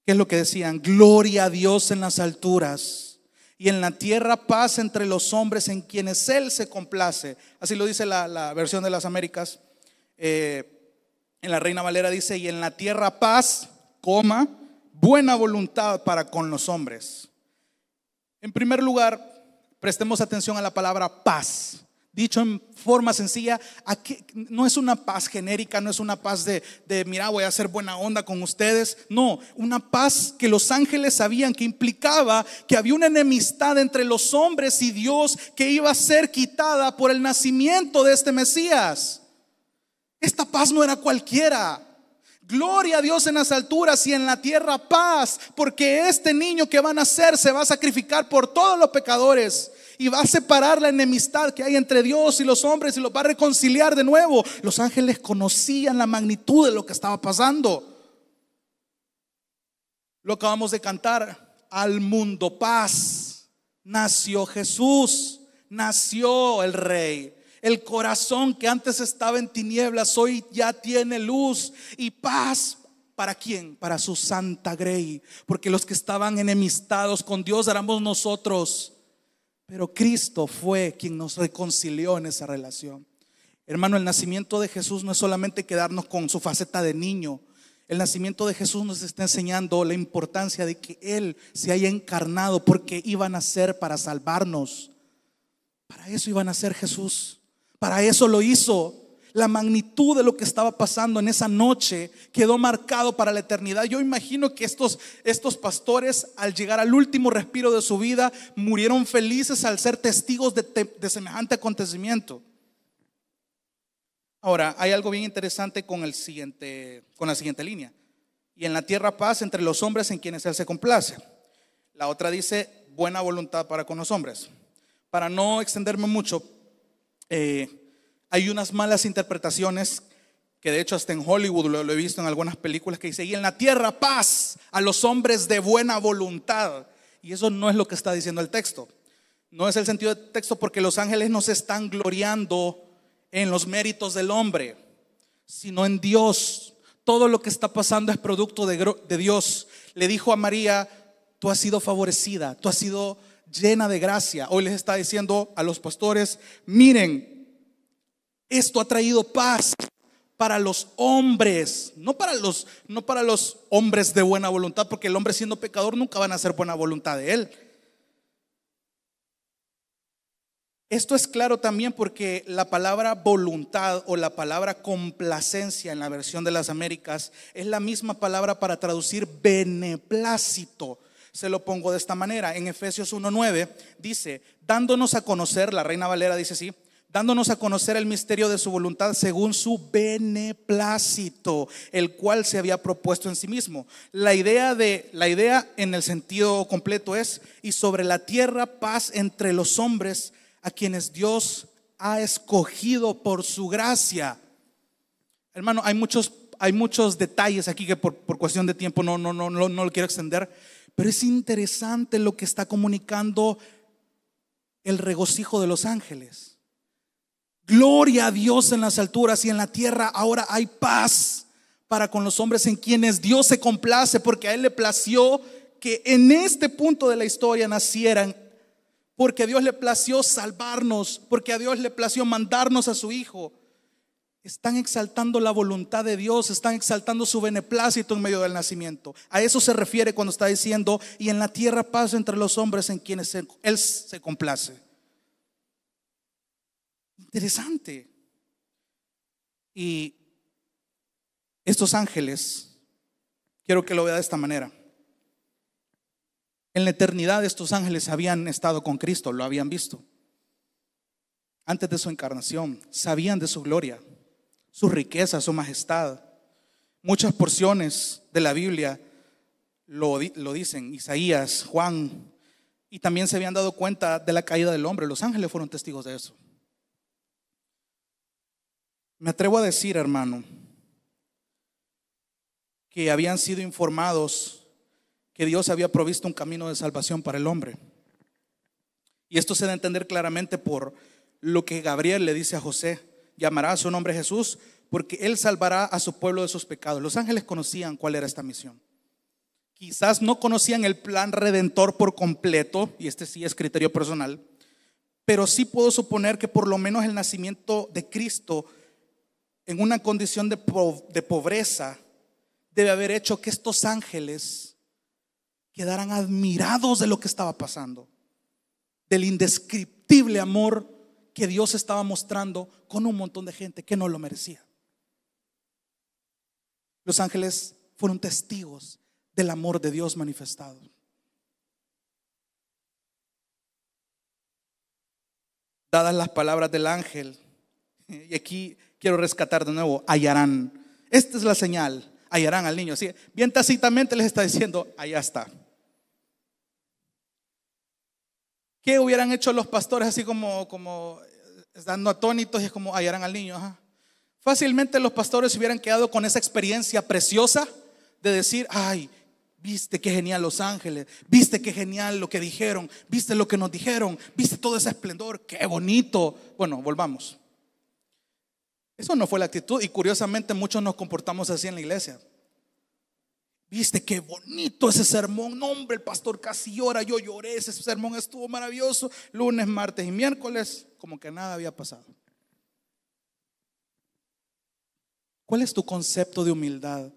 [SPEAKER 1] ¿Qué es lo que decían? Gloria a Dios en las alturas y en la tierra paz entre los hombres en quienes Él se complace. Así lo dice la versión de las Américas. En la Reina Valera dice: y en la tierra paz, buena voluntad para con los hombres. En primer lugar, prestemos atención a la palabra paz. Dicho en forma sencilla, aquí no es una paz genérica, no es una paz de mira, voy a hacer buena onda con ustedes. No, una paz que los ángeles sabían que implicaba que había una enemistad entre los hombres y Dios que iba a ser quitada por el nacimiento de este Mesías. Esta paz no era cualquiera. Gloria a Dios en las alturas y en la tierra paz, porque este niño que va a nacer se va a sacrificar por todos los pecadores y va a separar la enemistad que hay entre Dios y los hombres y los va a reconciliar de nuevo. Los ángeles conocían la magnitud de lo que estaba pasando. Lo acabamos de cantar: al mundo paz. Nació Jesús, nació el Rey. El corazón que antes estaba en tinieblas hoy ya tiene luz y paz. ¿Para quién? Para su santa grey. Porque los que estaban enemistados con Dios éramos nosotros, pero Cristo fue quien nos reconcilió en esa relación. Hermano, el nacimiento de Jesús no es solamente quedarnos con su faceta de niño. El nacimiento de Jesús nos está enseñando la importancia de que Él se haya encarnado, porque iba a nacer para salvarnos. Para eso iba a nacer Jesús. Para eso lo hizo. La magnitud de lo que estaba pasando en esa noche quedó marcado para la eternidad. Yo imagino que estos pastores, al llegar al último respiro de su vida, murieron felices al ser testigos de semejante acontecimiento. Ahora, hay algo bien interesante con la siguiente línea: y en la tierra paz entre los hombres en quienes Él se complace. La otra dice: buena voluntad para con los hombres. Para no extenderme mucho, hay unas malas interpretaciones que de hecho hasta en Hollywood lo he visto en algunas películas, que dice: y en la tierra paz a los hombres de buena voluntad. Y eso no es lo que está diciendo el texto. No es el sentido del texto, porque los ángeles no se están gloriando en los méritos del hombre, sino en Dios. Todo lo que está pasando es producto de Dios. Le dijo a María: tú has sido favorecida, tú has sido llena de gracia. Hoy les está diciendo a los pastores: miren, Esto ha traído paz para los hombres, no para los hombres de buena voluntad, porque el hombre siendo pecador nunca van a hacer buena voluntad de él. Esto es claro también porque la palabra voluntad o la palabra complacencia en la versión de las Américas es la misma palabra para traducir beneplácito. Se lo pongo de esta manera: en Efesios 1:9 dice, dándonos a conocer, la Reina Valera dice así, dándonos a conocer el misterio de su voluntad según su beneplácito, el cual se había propuesto en sí mismo. La idea en el sentido completo es: y sobre la tierra paz entre los hombres, a quienes Dios ha escogido por su gracia. Hermano, hay muchos detalles aquí que por cuestión de tiempo no lo quiero extender, pero es interesante lo que está comunicando el regocijo de los ángeles. Gloria a Dios en las alturas, y en la tierra ahora hay paz para con los hombres en quienes Dios se complace, porque a Él le plació que en este punto de la historia nacieran, porque a Dios le plació salvarnos, porque a Dios le plació mandarnos a su Hijo. Están exaltando la voluntad de Dios, están exaltando su beneplácito en medio del nacimiento. A eso se refiere cuando está diciendo: y en la tierra paz entre los hombres en quienes Él se complace. Interesante. Y estos ángeles, quiero que lo vea de esta manera. En la eternidad estos ángeles habían estado con Cristo, lo habían visto. Antes de su encarnación, sabían de su gloria, su riqueza, su majestad. Muchas porciones de la Biblia lo dicen, Isaías, Juan, y también se habían dado cuenta de la caída del hombre. Los ángeles fueron testigos de eso. Me atrevo a decir, hermano, que habían sido informados que Dios había provisto un camino de salvación para el hombre. Y esto se da a entender claramente por lo que Gabriel le dice a José: llamará a su nombre Jesús, porque Él salvará a su pueblo de sus pecados. Los ángeles conocían cuál era esta misión. Quizás no conocían el plan redentor por completo, y este sí es criterio personal, pero sí puedo suponer que por lo menos el nacimiento de Cristo en una condición de pobreza debe haber hecho que estos ángeles quedaran admirados de lo que estaba pasando, del indescriptible amor que Dios estaba mostrando con un montón de gente que no lo merecía. Los ángeles fueron testigos del amor de Dios manifestado. Dadas las palabras del ángel, y aquí quiero rescatar de nuevo: hallarán. Esta es la señal: hallarán al niño. Así, bien tácitamente les está diciendo: allá está. ¿Qué hubieran hecho los pastores así como dando atónitos? Y es como: hallarán al niño. Ajá. Fácilmente los pastores se hubieran quedado con esa experiencia preciosa de decir: ay, viste qué genial los ángeles, viste qué genial lo que dijeron, viste lo que nos dijeron, viste todo ese esplendor, qué bonito. Bueno, volvamos. Eso no fue la actitud, y curiosamente muchos nos comportamos así en la iglesia. Viste qué bonito ese sermón. No, hombre, el pastor casi llora, yo lloré, ese sermón estuvo maravilloso. Lunes, martes y miércoles, como que nada había pasado. ¿Cuál es tu concepto de humildad?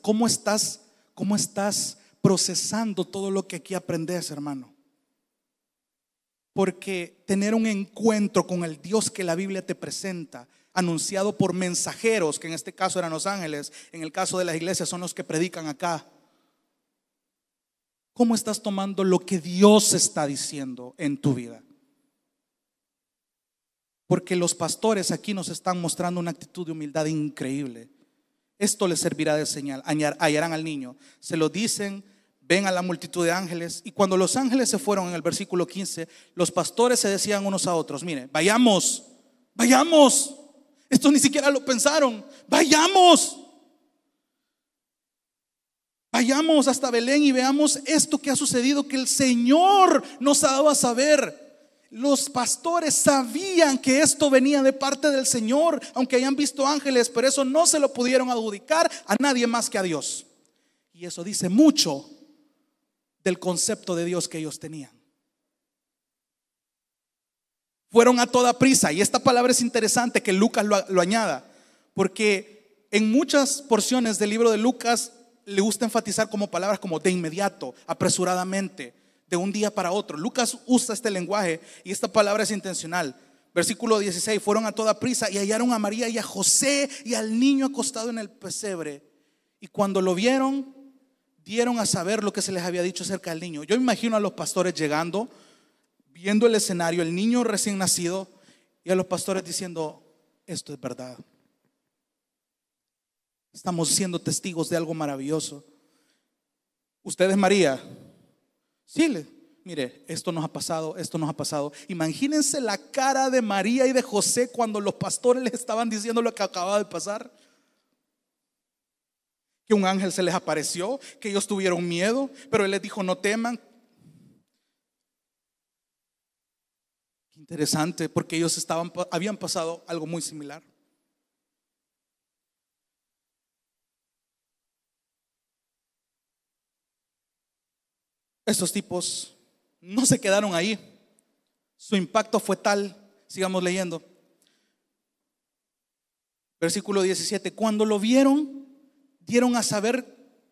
[SPEAKER 1] ¿Cómo estás procesando todo lo que aquí aprendes, hermano? Porque tener un encuentro con el Dios que la Biblia te presenta, anunciado por mensajeros, que en este caso eran los ángeles, en el caso de las iglesias son los que predican acá. ¿Cómo estás tomando lo que Dios está diciendo en tu vida? Porque los pastores aquí nos están mostrando una actitud de humildad increíble. Esto les servirá de señal: hallarán al niño. Se lo dicen, ven a la multitud de ángeles. Y cuando los ángeles se fueron, en el versículo 15, los pastores se decían unos a otros: mire, vayamos. Esto ni siquiera lo pensaron. Vayamos hasta Belén y veamos esto que ha sucedido, que el Señor nos ha dado a saber. Los pastores sabían que esto venía de parte del Señor, aunque hayan visto ángeles, pero eso no se lo pudieron adjudicar a nadie más que a Dios. Y eso dice mucho del concepto de Dios que ellos tenían. Fueron a toda prisa. Y esta palabra es interesante que Lucas lo añada, porque en muchas porciones del libro de Lucas le gusta enfatizar como palabras como de inmediato, apresuradamente, de un día para otro. Lucas usa este lenguaje y esta palabra es intencional. Versículo 16: fueron a toda prisa y hallaron a María y a José y al niño acostado en el pesebre. Y cuando lo vieron, dieron a saber lo que se les había dicho acerca del niño. Yo imagino a los pastores llegando, viendo el escenario, el niño recién nacido, y a los pastores diciendo: esto es verdad. Estamos siendo testigos de algo maravilloso. ¿Usted es María? Sí, mire, esto nos ha pasado, esto nos ha pasado. Imagínense la cara de María y de José cuando los pastores les estaban diciendo lo que acababa de pasar. Que un ángel se les apareció, que ellos tuvieron miedo, pero él les dijo: no teman. Qué interesante, porque ellos habían pasado algo muy similar. Estos tipos no se quedaron ahí. Su impacto fue tal. Sigamos leyendo. Versículo 17: cuando lo vieron, dieron a saber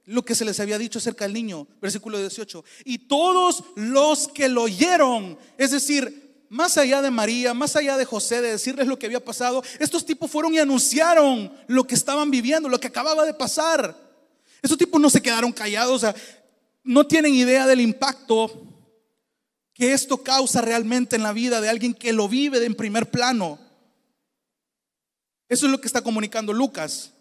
[SPEAKER 1] lo que se les había dicho acerca del niño. Versículo 18: y todos los que lo oyeron, es decir, más allá de María, más allá de José, de decirles lo que había pasado, estos tipos fueron y anunciaron lo que estaban viviendo, lo que acababa de pasar. Estos tipos no se quedaron callados. O sea, no tienen idea del impacto que esto causa realmente en la vida de alguien que lo vive en primer plano. Eso es lo que está comunicando Lucas.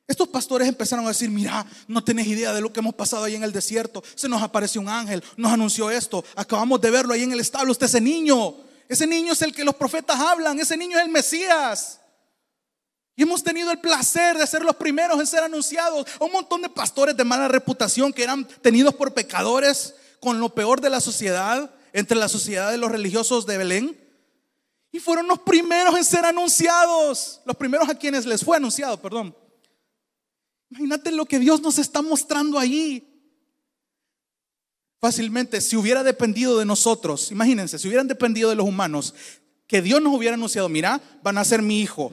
[SPEAKER 1] Estos pastores empezaron a decir: mira, no tenés idea de lo que hemos pasado ahí en el desierto. Se nos apareció un ángel, nos anunció esto. Acabamos de verlo ahí en el establo. Ese niño es el que los profetas hablan. Ese niño es el Mesías. Y hemos tenido el placer de ser los primeros en ser anunciados a un montón de pastores de mala reputación que eran tenidos por pecadores, con lo peor de la sociedad, entre la sociedad de los religiosos de Belén. Y fueron los primeros en ser anunciados, los primeros a quienes les fue anunciado, perdón. Imagínate lo que Dios nos está mostrando allí. Fácilmente, si hubiera dependido de nosotros, imagínense, si hubieran dependido de los humanos, que Dios nos hubiera anunciado: mira, van a ser mi hijo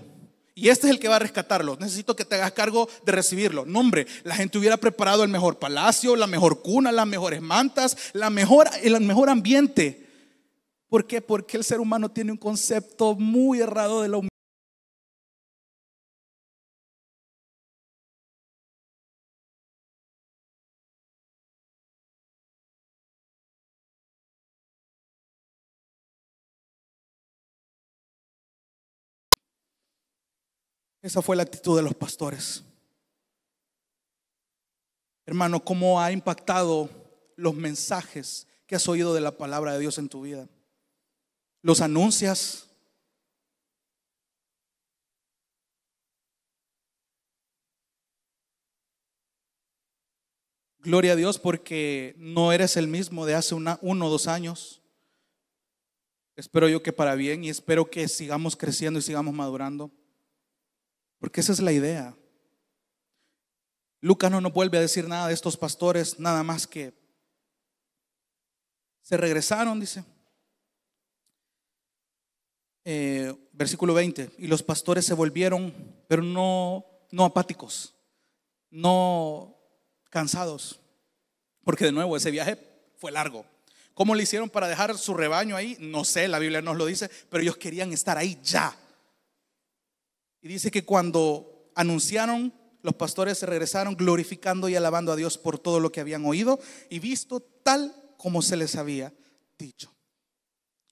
[SPEAKER 1] y este es el que va a rescatarlo, necesito que te hagas cargo de recibirlo. No, hombre, la gente hubiera preparado el mejor palacio, la mejor cuna, las mejores mantas, el mejor ambiente. ¿Por qué? Porque el ser humano tiene un concepto muy errado de la humanidad. Esa fue la actitud de los pastores. Hermano, ¿cómo ha impactado los mensajes que has oído de la palabra de Dios en tu vida? ¿Los anuncias? Gloria a Dios, porque no eres el mismo de hace 1 o 2 años. Espero yo que para bien, y espero que sigamos creciendo y sigamos madurando, porque esa es la idea. Lucas no nos vuelve a decir nada de estos pastores, nada más que se regresaron, dice. Versículo 20: y los pastores se volvieron, pero no apáticos, no cansados, porque de nuevo ese viaje fue largo. ¿Cómo le hicieron para dejar su rebaño ahí? No sé, la Biblia nos lo dice, pero ellos querían estar ahí ya. Y dice que cuando anunciaron, los pastores se regresaron glorificando y alabando a Dios por todo lo que habían oído y visto, tal como se les había dicho.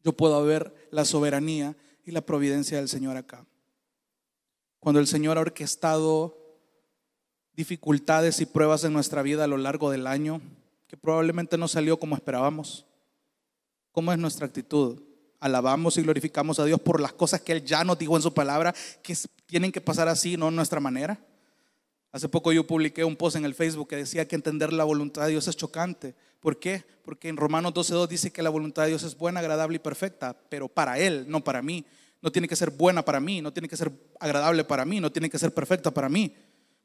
[SPEAKER 1] Yo puedo ver la soberanía y la providencia del Señor acá. Cuando el Señor ha orquestado dificultades y pruebas en nuestra vida a lo largo del año, que probablemente no salió como esperábamos, ¿cómo es nuestra actitud? Alabamos y glorificamos a Dios por las cosas que Él ya nos dijo en su palabra, que tienen que pasar así, no en nuestra manera. Hace poco yo publiqué un post en el Facebook que decía que entender la voluntad de Dios es chocante. ¿Por qué? Porque en Romanos 12:2 dice que la voluntad de Dios es buena, agradable y perfecta, pero para Él, no para mí. No tiene que ser buena para mí, no tiene que ser agradable para mí, no tiene que ser perfecta para mí.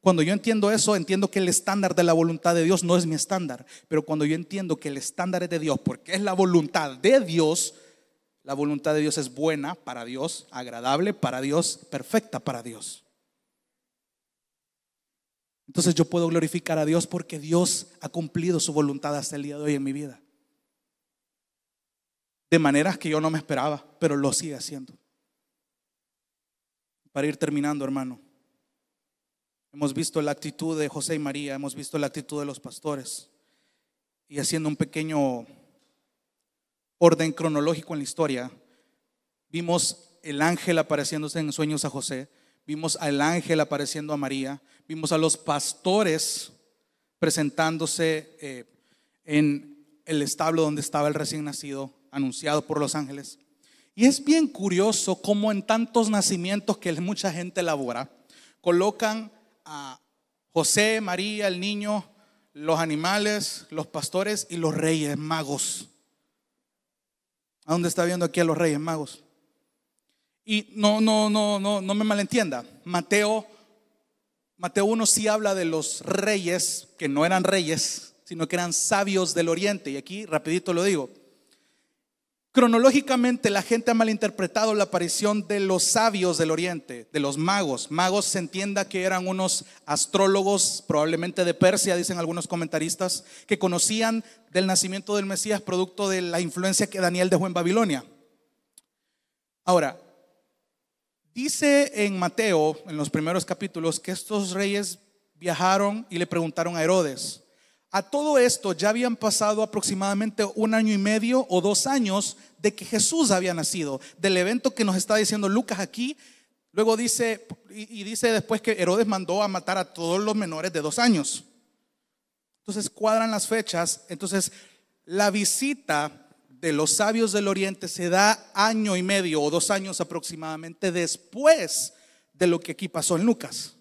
[SPEAKER 1] Cuando yo entiendo eso, entiendo que el estándar de la voluntad de Dios no es mi estándar. Pero cuando yo entiendo que el estándar es de Dios, porque es la voluntad de Dios, La voluntad de Dios es buena para Dios, agradable para Dios, perfecta para Dios. Entonces yo puedo glorificar a Dios porque Dios ha cumplido su voluntad hasta el día de hoy en mi vida. De maneras que yo no me esperaba, pero lo sigue haciendo. Para ir terminando, hermano, hemos visto la actitud de José y María, hemos visto la actitud de los pastores. Y haciendo un pequeño orden cronológico en la historia, vimos el ángel apareciéndose en sueños a José, vimos al ángel apareciendo a María, vimos a los pastores presentándose en el establo donde estaba el recién nacido, anunciado por los ángeles. Y es bien curioso cómo en tantos nacimientos que mucha gente elabora, colocan a José, María, el niño, los animales, los pastores y los reyes magos. ¿A dónde está viendo aquí a los reyes magos? Y no me malentienda. Mateo 1 sí habla de los reyes que no eran reyes, sino que eran sabios del oriente. Y aquí rapidito lo digo. Cronológicamente la gente ha malinterpretado la aparición de los sabios del oriente, de los magos. Magos se entienda que eran unos astrólogos, probablemente de Persia, dicen algunos comentaristas, que conocían del nacimiento del Mesías producto de la influencia que Daniel dejó en Babilonia. Ahora, dice en Mateo, en los primeros capítulos, que estos reyes viajaron y le preguntaron a Herodes. A todo esto ya habían pasado aproximadamente 1 año y medio o 2 años de que Jesús había nacido, del evento que nos está diciendo Lucas aquí. Luego dice, y dice después que Herodes mandó a matar a todos los menores de 2 años. Entonces cuadran las fechas. Entonces la visita de los sabios del oriente se da 1 año y medio o 2 años aproximadamente después de lo que aquí pasó en Lucas.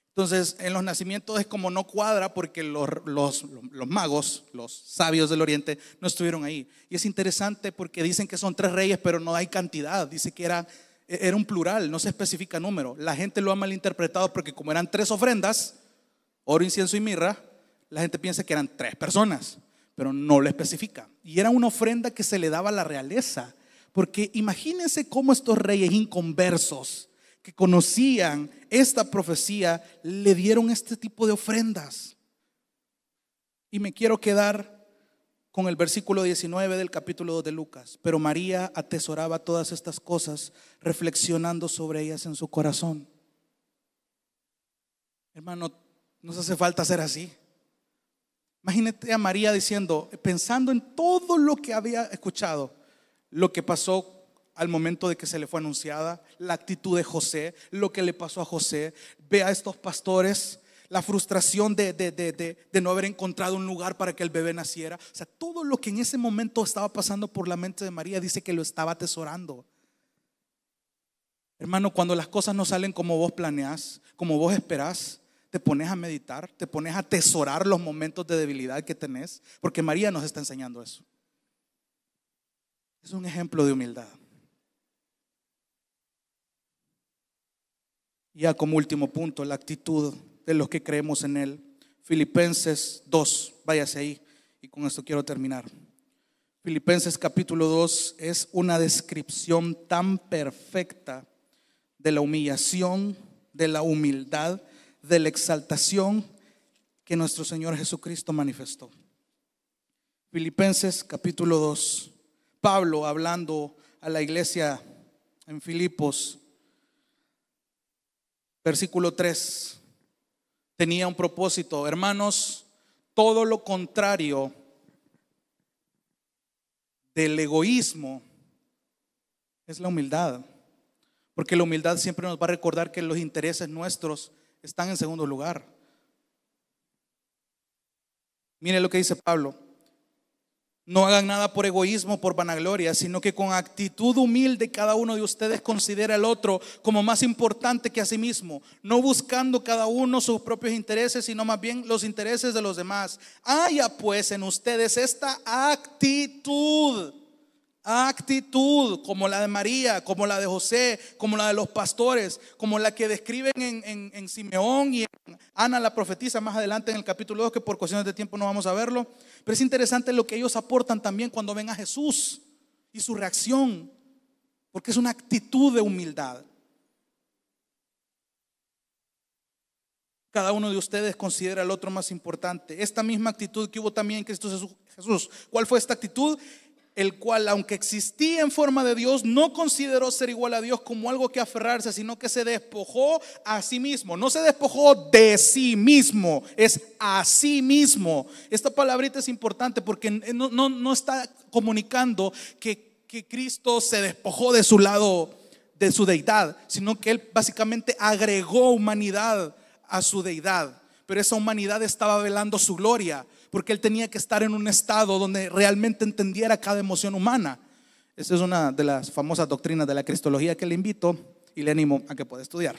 [SPEAKER 1] Entonces en los nacimientos es como no cuadra porque los magos, los sabios del oriente no estuvieron ahí. Y es interesante porque dicen que son 3 reyes, pero no hay cantidad. Dice que era un plural, no se especifica número. La gente lo ha malinterpretado porque como eran 3 ofrendas, oro, incienso y mirra, la gente piensa que eran 3 personas, pero no lo especifica. Y era una ofrenda que se le daba a la realeza. Porque imagínense cómo estos reyes inconversos que conocían esta profecía le dieron este tipo de ofrendas. Y me quiero quedar con el versículo 19 del capítulo 2 de Lucas. Pero María atesoraba todas estas cosas, reflexionando sobre ellas en su corazón. Hermano, nos hace falta ser así. Imagínate a María diciendo, pensando en todo lo que había escuchado, lo que pasó al momento de que se le fue anunciada, la actitud de José, lo que le pasó a José. Ve a estos pastores, la frustración de no haber encontrado un lugar para que el bebé naciera. O sea, todo lo que en ese momento estaba pasando por la mente de María, dice que lo estaba atesorando. Hermano, cuando las cosas no salen como vos planeás, como vos esperás, te pones a meditar, te pones a atesorar los momentos de debilidad que tenés, porque María nos está enseñando eso. Es un ejemplo de humildad. Ya como último punto, la actitud de los que creemos en Él. Filipenses 2, váyase ahí y con esto quiero terminar. Filipenses capítulo 2 es una descripción tan perfecta de la humillación, de la humildad, de la exaltación que nuestro Señor Jesucristo manifestó. Filipenses capítulo 2, Pablo hablando a la iglesia en Filipos, versículo 3, tenía un propósito. Hermanos, todo lo contrario del egoísmo es la humildad. Porque la humildad siempre nos va a recordar que los intereses nuestros están en segundo lugar. Mire lo que dice Pablo. No hagan nada por egoísmo, por vanagloria, sino que con actitud humilde cada uno de ustedes considera al otro como más importante que a sí mismo, no buscando cada uno sus propios intereses, sino más bien los intereses de los demás. Haya pues en ustedes esta actitud como la de María, como la de José, como la de los pastores, como la que describen en Simeón y en Ana la profetisa más adelante en el capítulo 2, que por cuestiones de tiempo no vamos a verlo. Pero es interesante lo que ellos aportan también cuando ven a Jesús. y su reacción, porque es una actitud de humildad. Cada uno de ustedes considera al otro más importante. Esta misma actitud que hubo también en Cristo Jesús. ¿Cuál fue esta actitud? El cual, aunque existía en forma de Dios, no consideró ser igual a Dios como algo que aferrarse, sino que se despojó a sí mismo. No se despojó de sí mismo, es a sí mismo. Esta palabrita es importante porque no está comunicando que Cristo se despojó de su lado, de su deidad, sino que Él básicamente agregó humanidad a su deidad. Pero esa humanidad estaba velando su gloria, porque Él tenía que estar en un estado donde realmente entendiera cada emoción humana. Esa es una de las famosas doctrinas de la cristología que le invito y le animo a que pueda estudiar.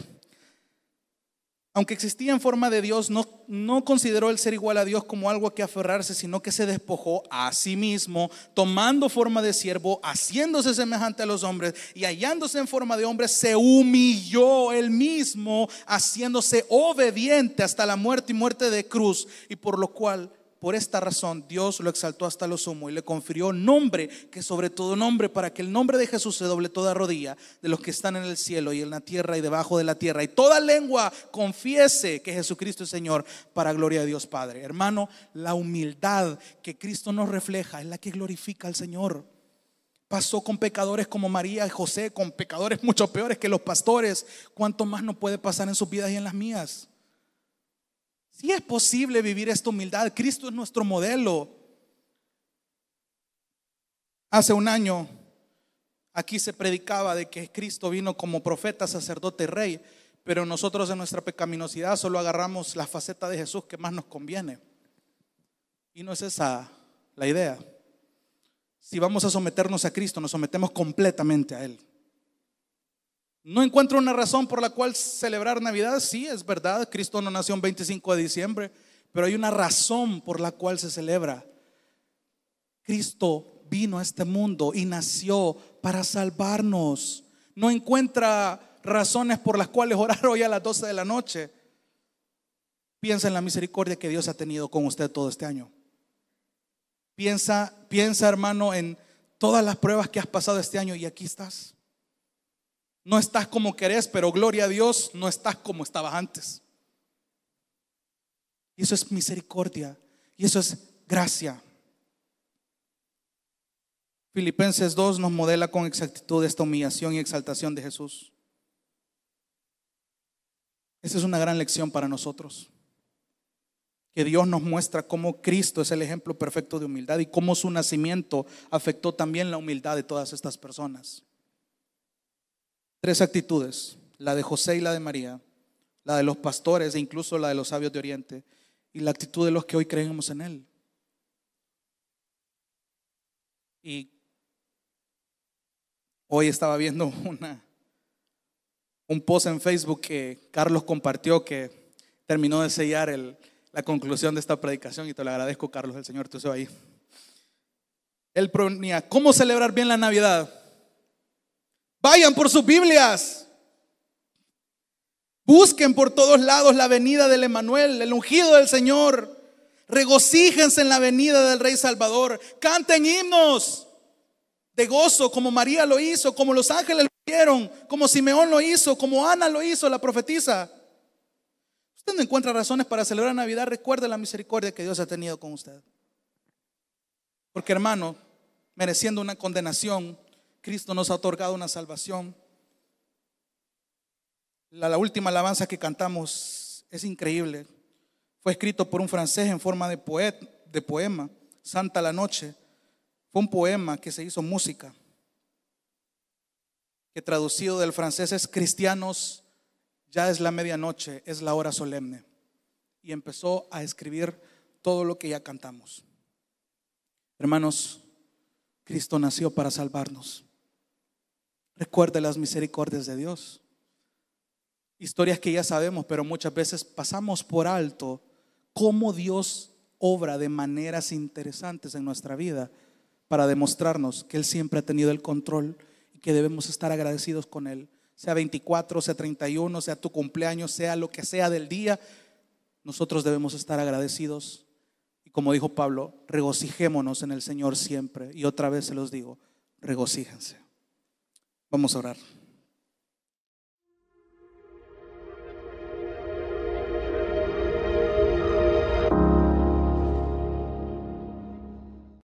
[SPEAKER 1] Aunque existía en forma de Dios, no consideró el ser igual a Dios como algo a que aferrarse, sino que se despojó a sí mismo, tomando forma de siervo, haciéndose semejante a los hombres y hallándose en forma de hombre, se humilló él mismo, haciéndose obediente hasta la muerte y muerte de cruz, y por esta razón Dios lo exaltó hasta lo sumo y le confirió nombre que sobre todo nombre, para que el nombre de Jesús se doble toda rodilla de los que están en el cielo y en la tierra y debajo de la tierra, y toda lengua confiese que Jesucristo es Señor, para gloria de Dios Padre. Hermano, la humildad que Cristo nos refleja es la que glorifica al Señor. Pasó con pecadores como María y José, con pecadores mucho peores que los pastores. ¿Cuánto más no puede pasar en sus vidas y en las mías? Si es posible vivir esta humildad, Cristo es nuestro modelo. Hace un año aquí se predicaba de que Cristo vino como profeta, sacerdote y rey, pero nosotros en nuestra pecaminosidad solo agarramos la faceta de Jesús que más nos conviene. Y no es esa la idea. Si vamos a someternos a Cristo, nos sometemos completamente a Él. No encuentro una razón por la cual celebrar Navidad. Sí, es verdad, Cristo no nació el 25 de diciembre, pero hay una razón por la cual se celebra. Cristo vino a este mundo y nació para salvarnos. No encuentra razones por las cuales orar hoy a las 12 de la noche. Piensa en la misericordia que Dios ha tenido con usted todo este año. Piensa, hermano, en todas las pruebas que has pasado este año y aquí estás. No estás como querés, pero gloria a Dios, no estás como estabas antes. Y eso es misericordia, y eso es gracia. Filipenses 2 nos modela con exactitud esta humillación y exaltación de Jesús. Esa es una gran lección para nosotros, que Dios nos muestra cómo Cristo es el ejemplo perfecto de humildad y cómo su nacimiento afectó también la humildad de todas estas personas. 3 actitudes: la de José y la de María, la de los pastores e incluso la de los sabios de Oriente, y la actitud de los que hoy creemos en Él. Y hoy estaba viendo un post en Facebook que Carlos compartió, que terminó de sellar la conclusión de esta predicación, y te lo agradezco, Carlos, el Señor te usó ahí. Él ponía: ¿cómo celebrar bien la Navidad? Vayan por sus Biblias. Busquen por todos lados la venida del Emmanuel, el ungido del Señor. Regocíjense en la venida del Rey Salvador. Canten himnos de gozo, como María lo hizo, como los ángeles lo hicieron, como Simeón lo hizo, como Ana lo hizo, la profetisa. Usted no encuentra razones para celebrar Navidad. Recuerde la misericordia que Dios ha tenido con usted. Porque, hermano, mereciendo una condenación, Cristo nos ha otorgado una salvación. La última alabanza que cantamos es increíble. Fue escrito por un francés en forma de poema. Santa la noche. Fue un poema que se hizo música, que traducido del francés es: cristianos, ya es la medianoche, es la hora solemne. Y empezó a escribir todo lo que ya cantamos. Hermanos, Cristo nació para salvarnos. Recuerde las misericordias de Dios. Historias que ya sabemos, pero muchas veces pasamos por alto cómo Dios obra de maneras interesantes en nuestra vida para demostrarnos que Él siempre ha tenido el control y que debemos estar agradecidos con Él. Sea 24, sea 31, sea tu cumpleaños, sea lo que sea del día, nosotros debemos estar agradecidos. Y como dijo Pablo, regocijémonos en el Señor siempre. Y otra vez se los digo, regocíjense. Vamos a orar.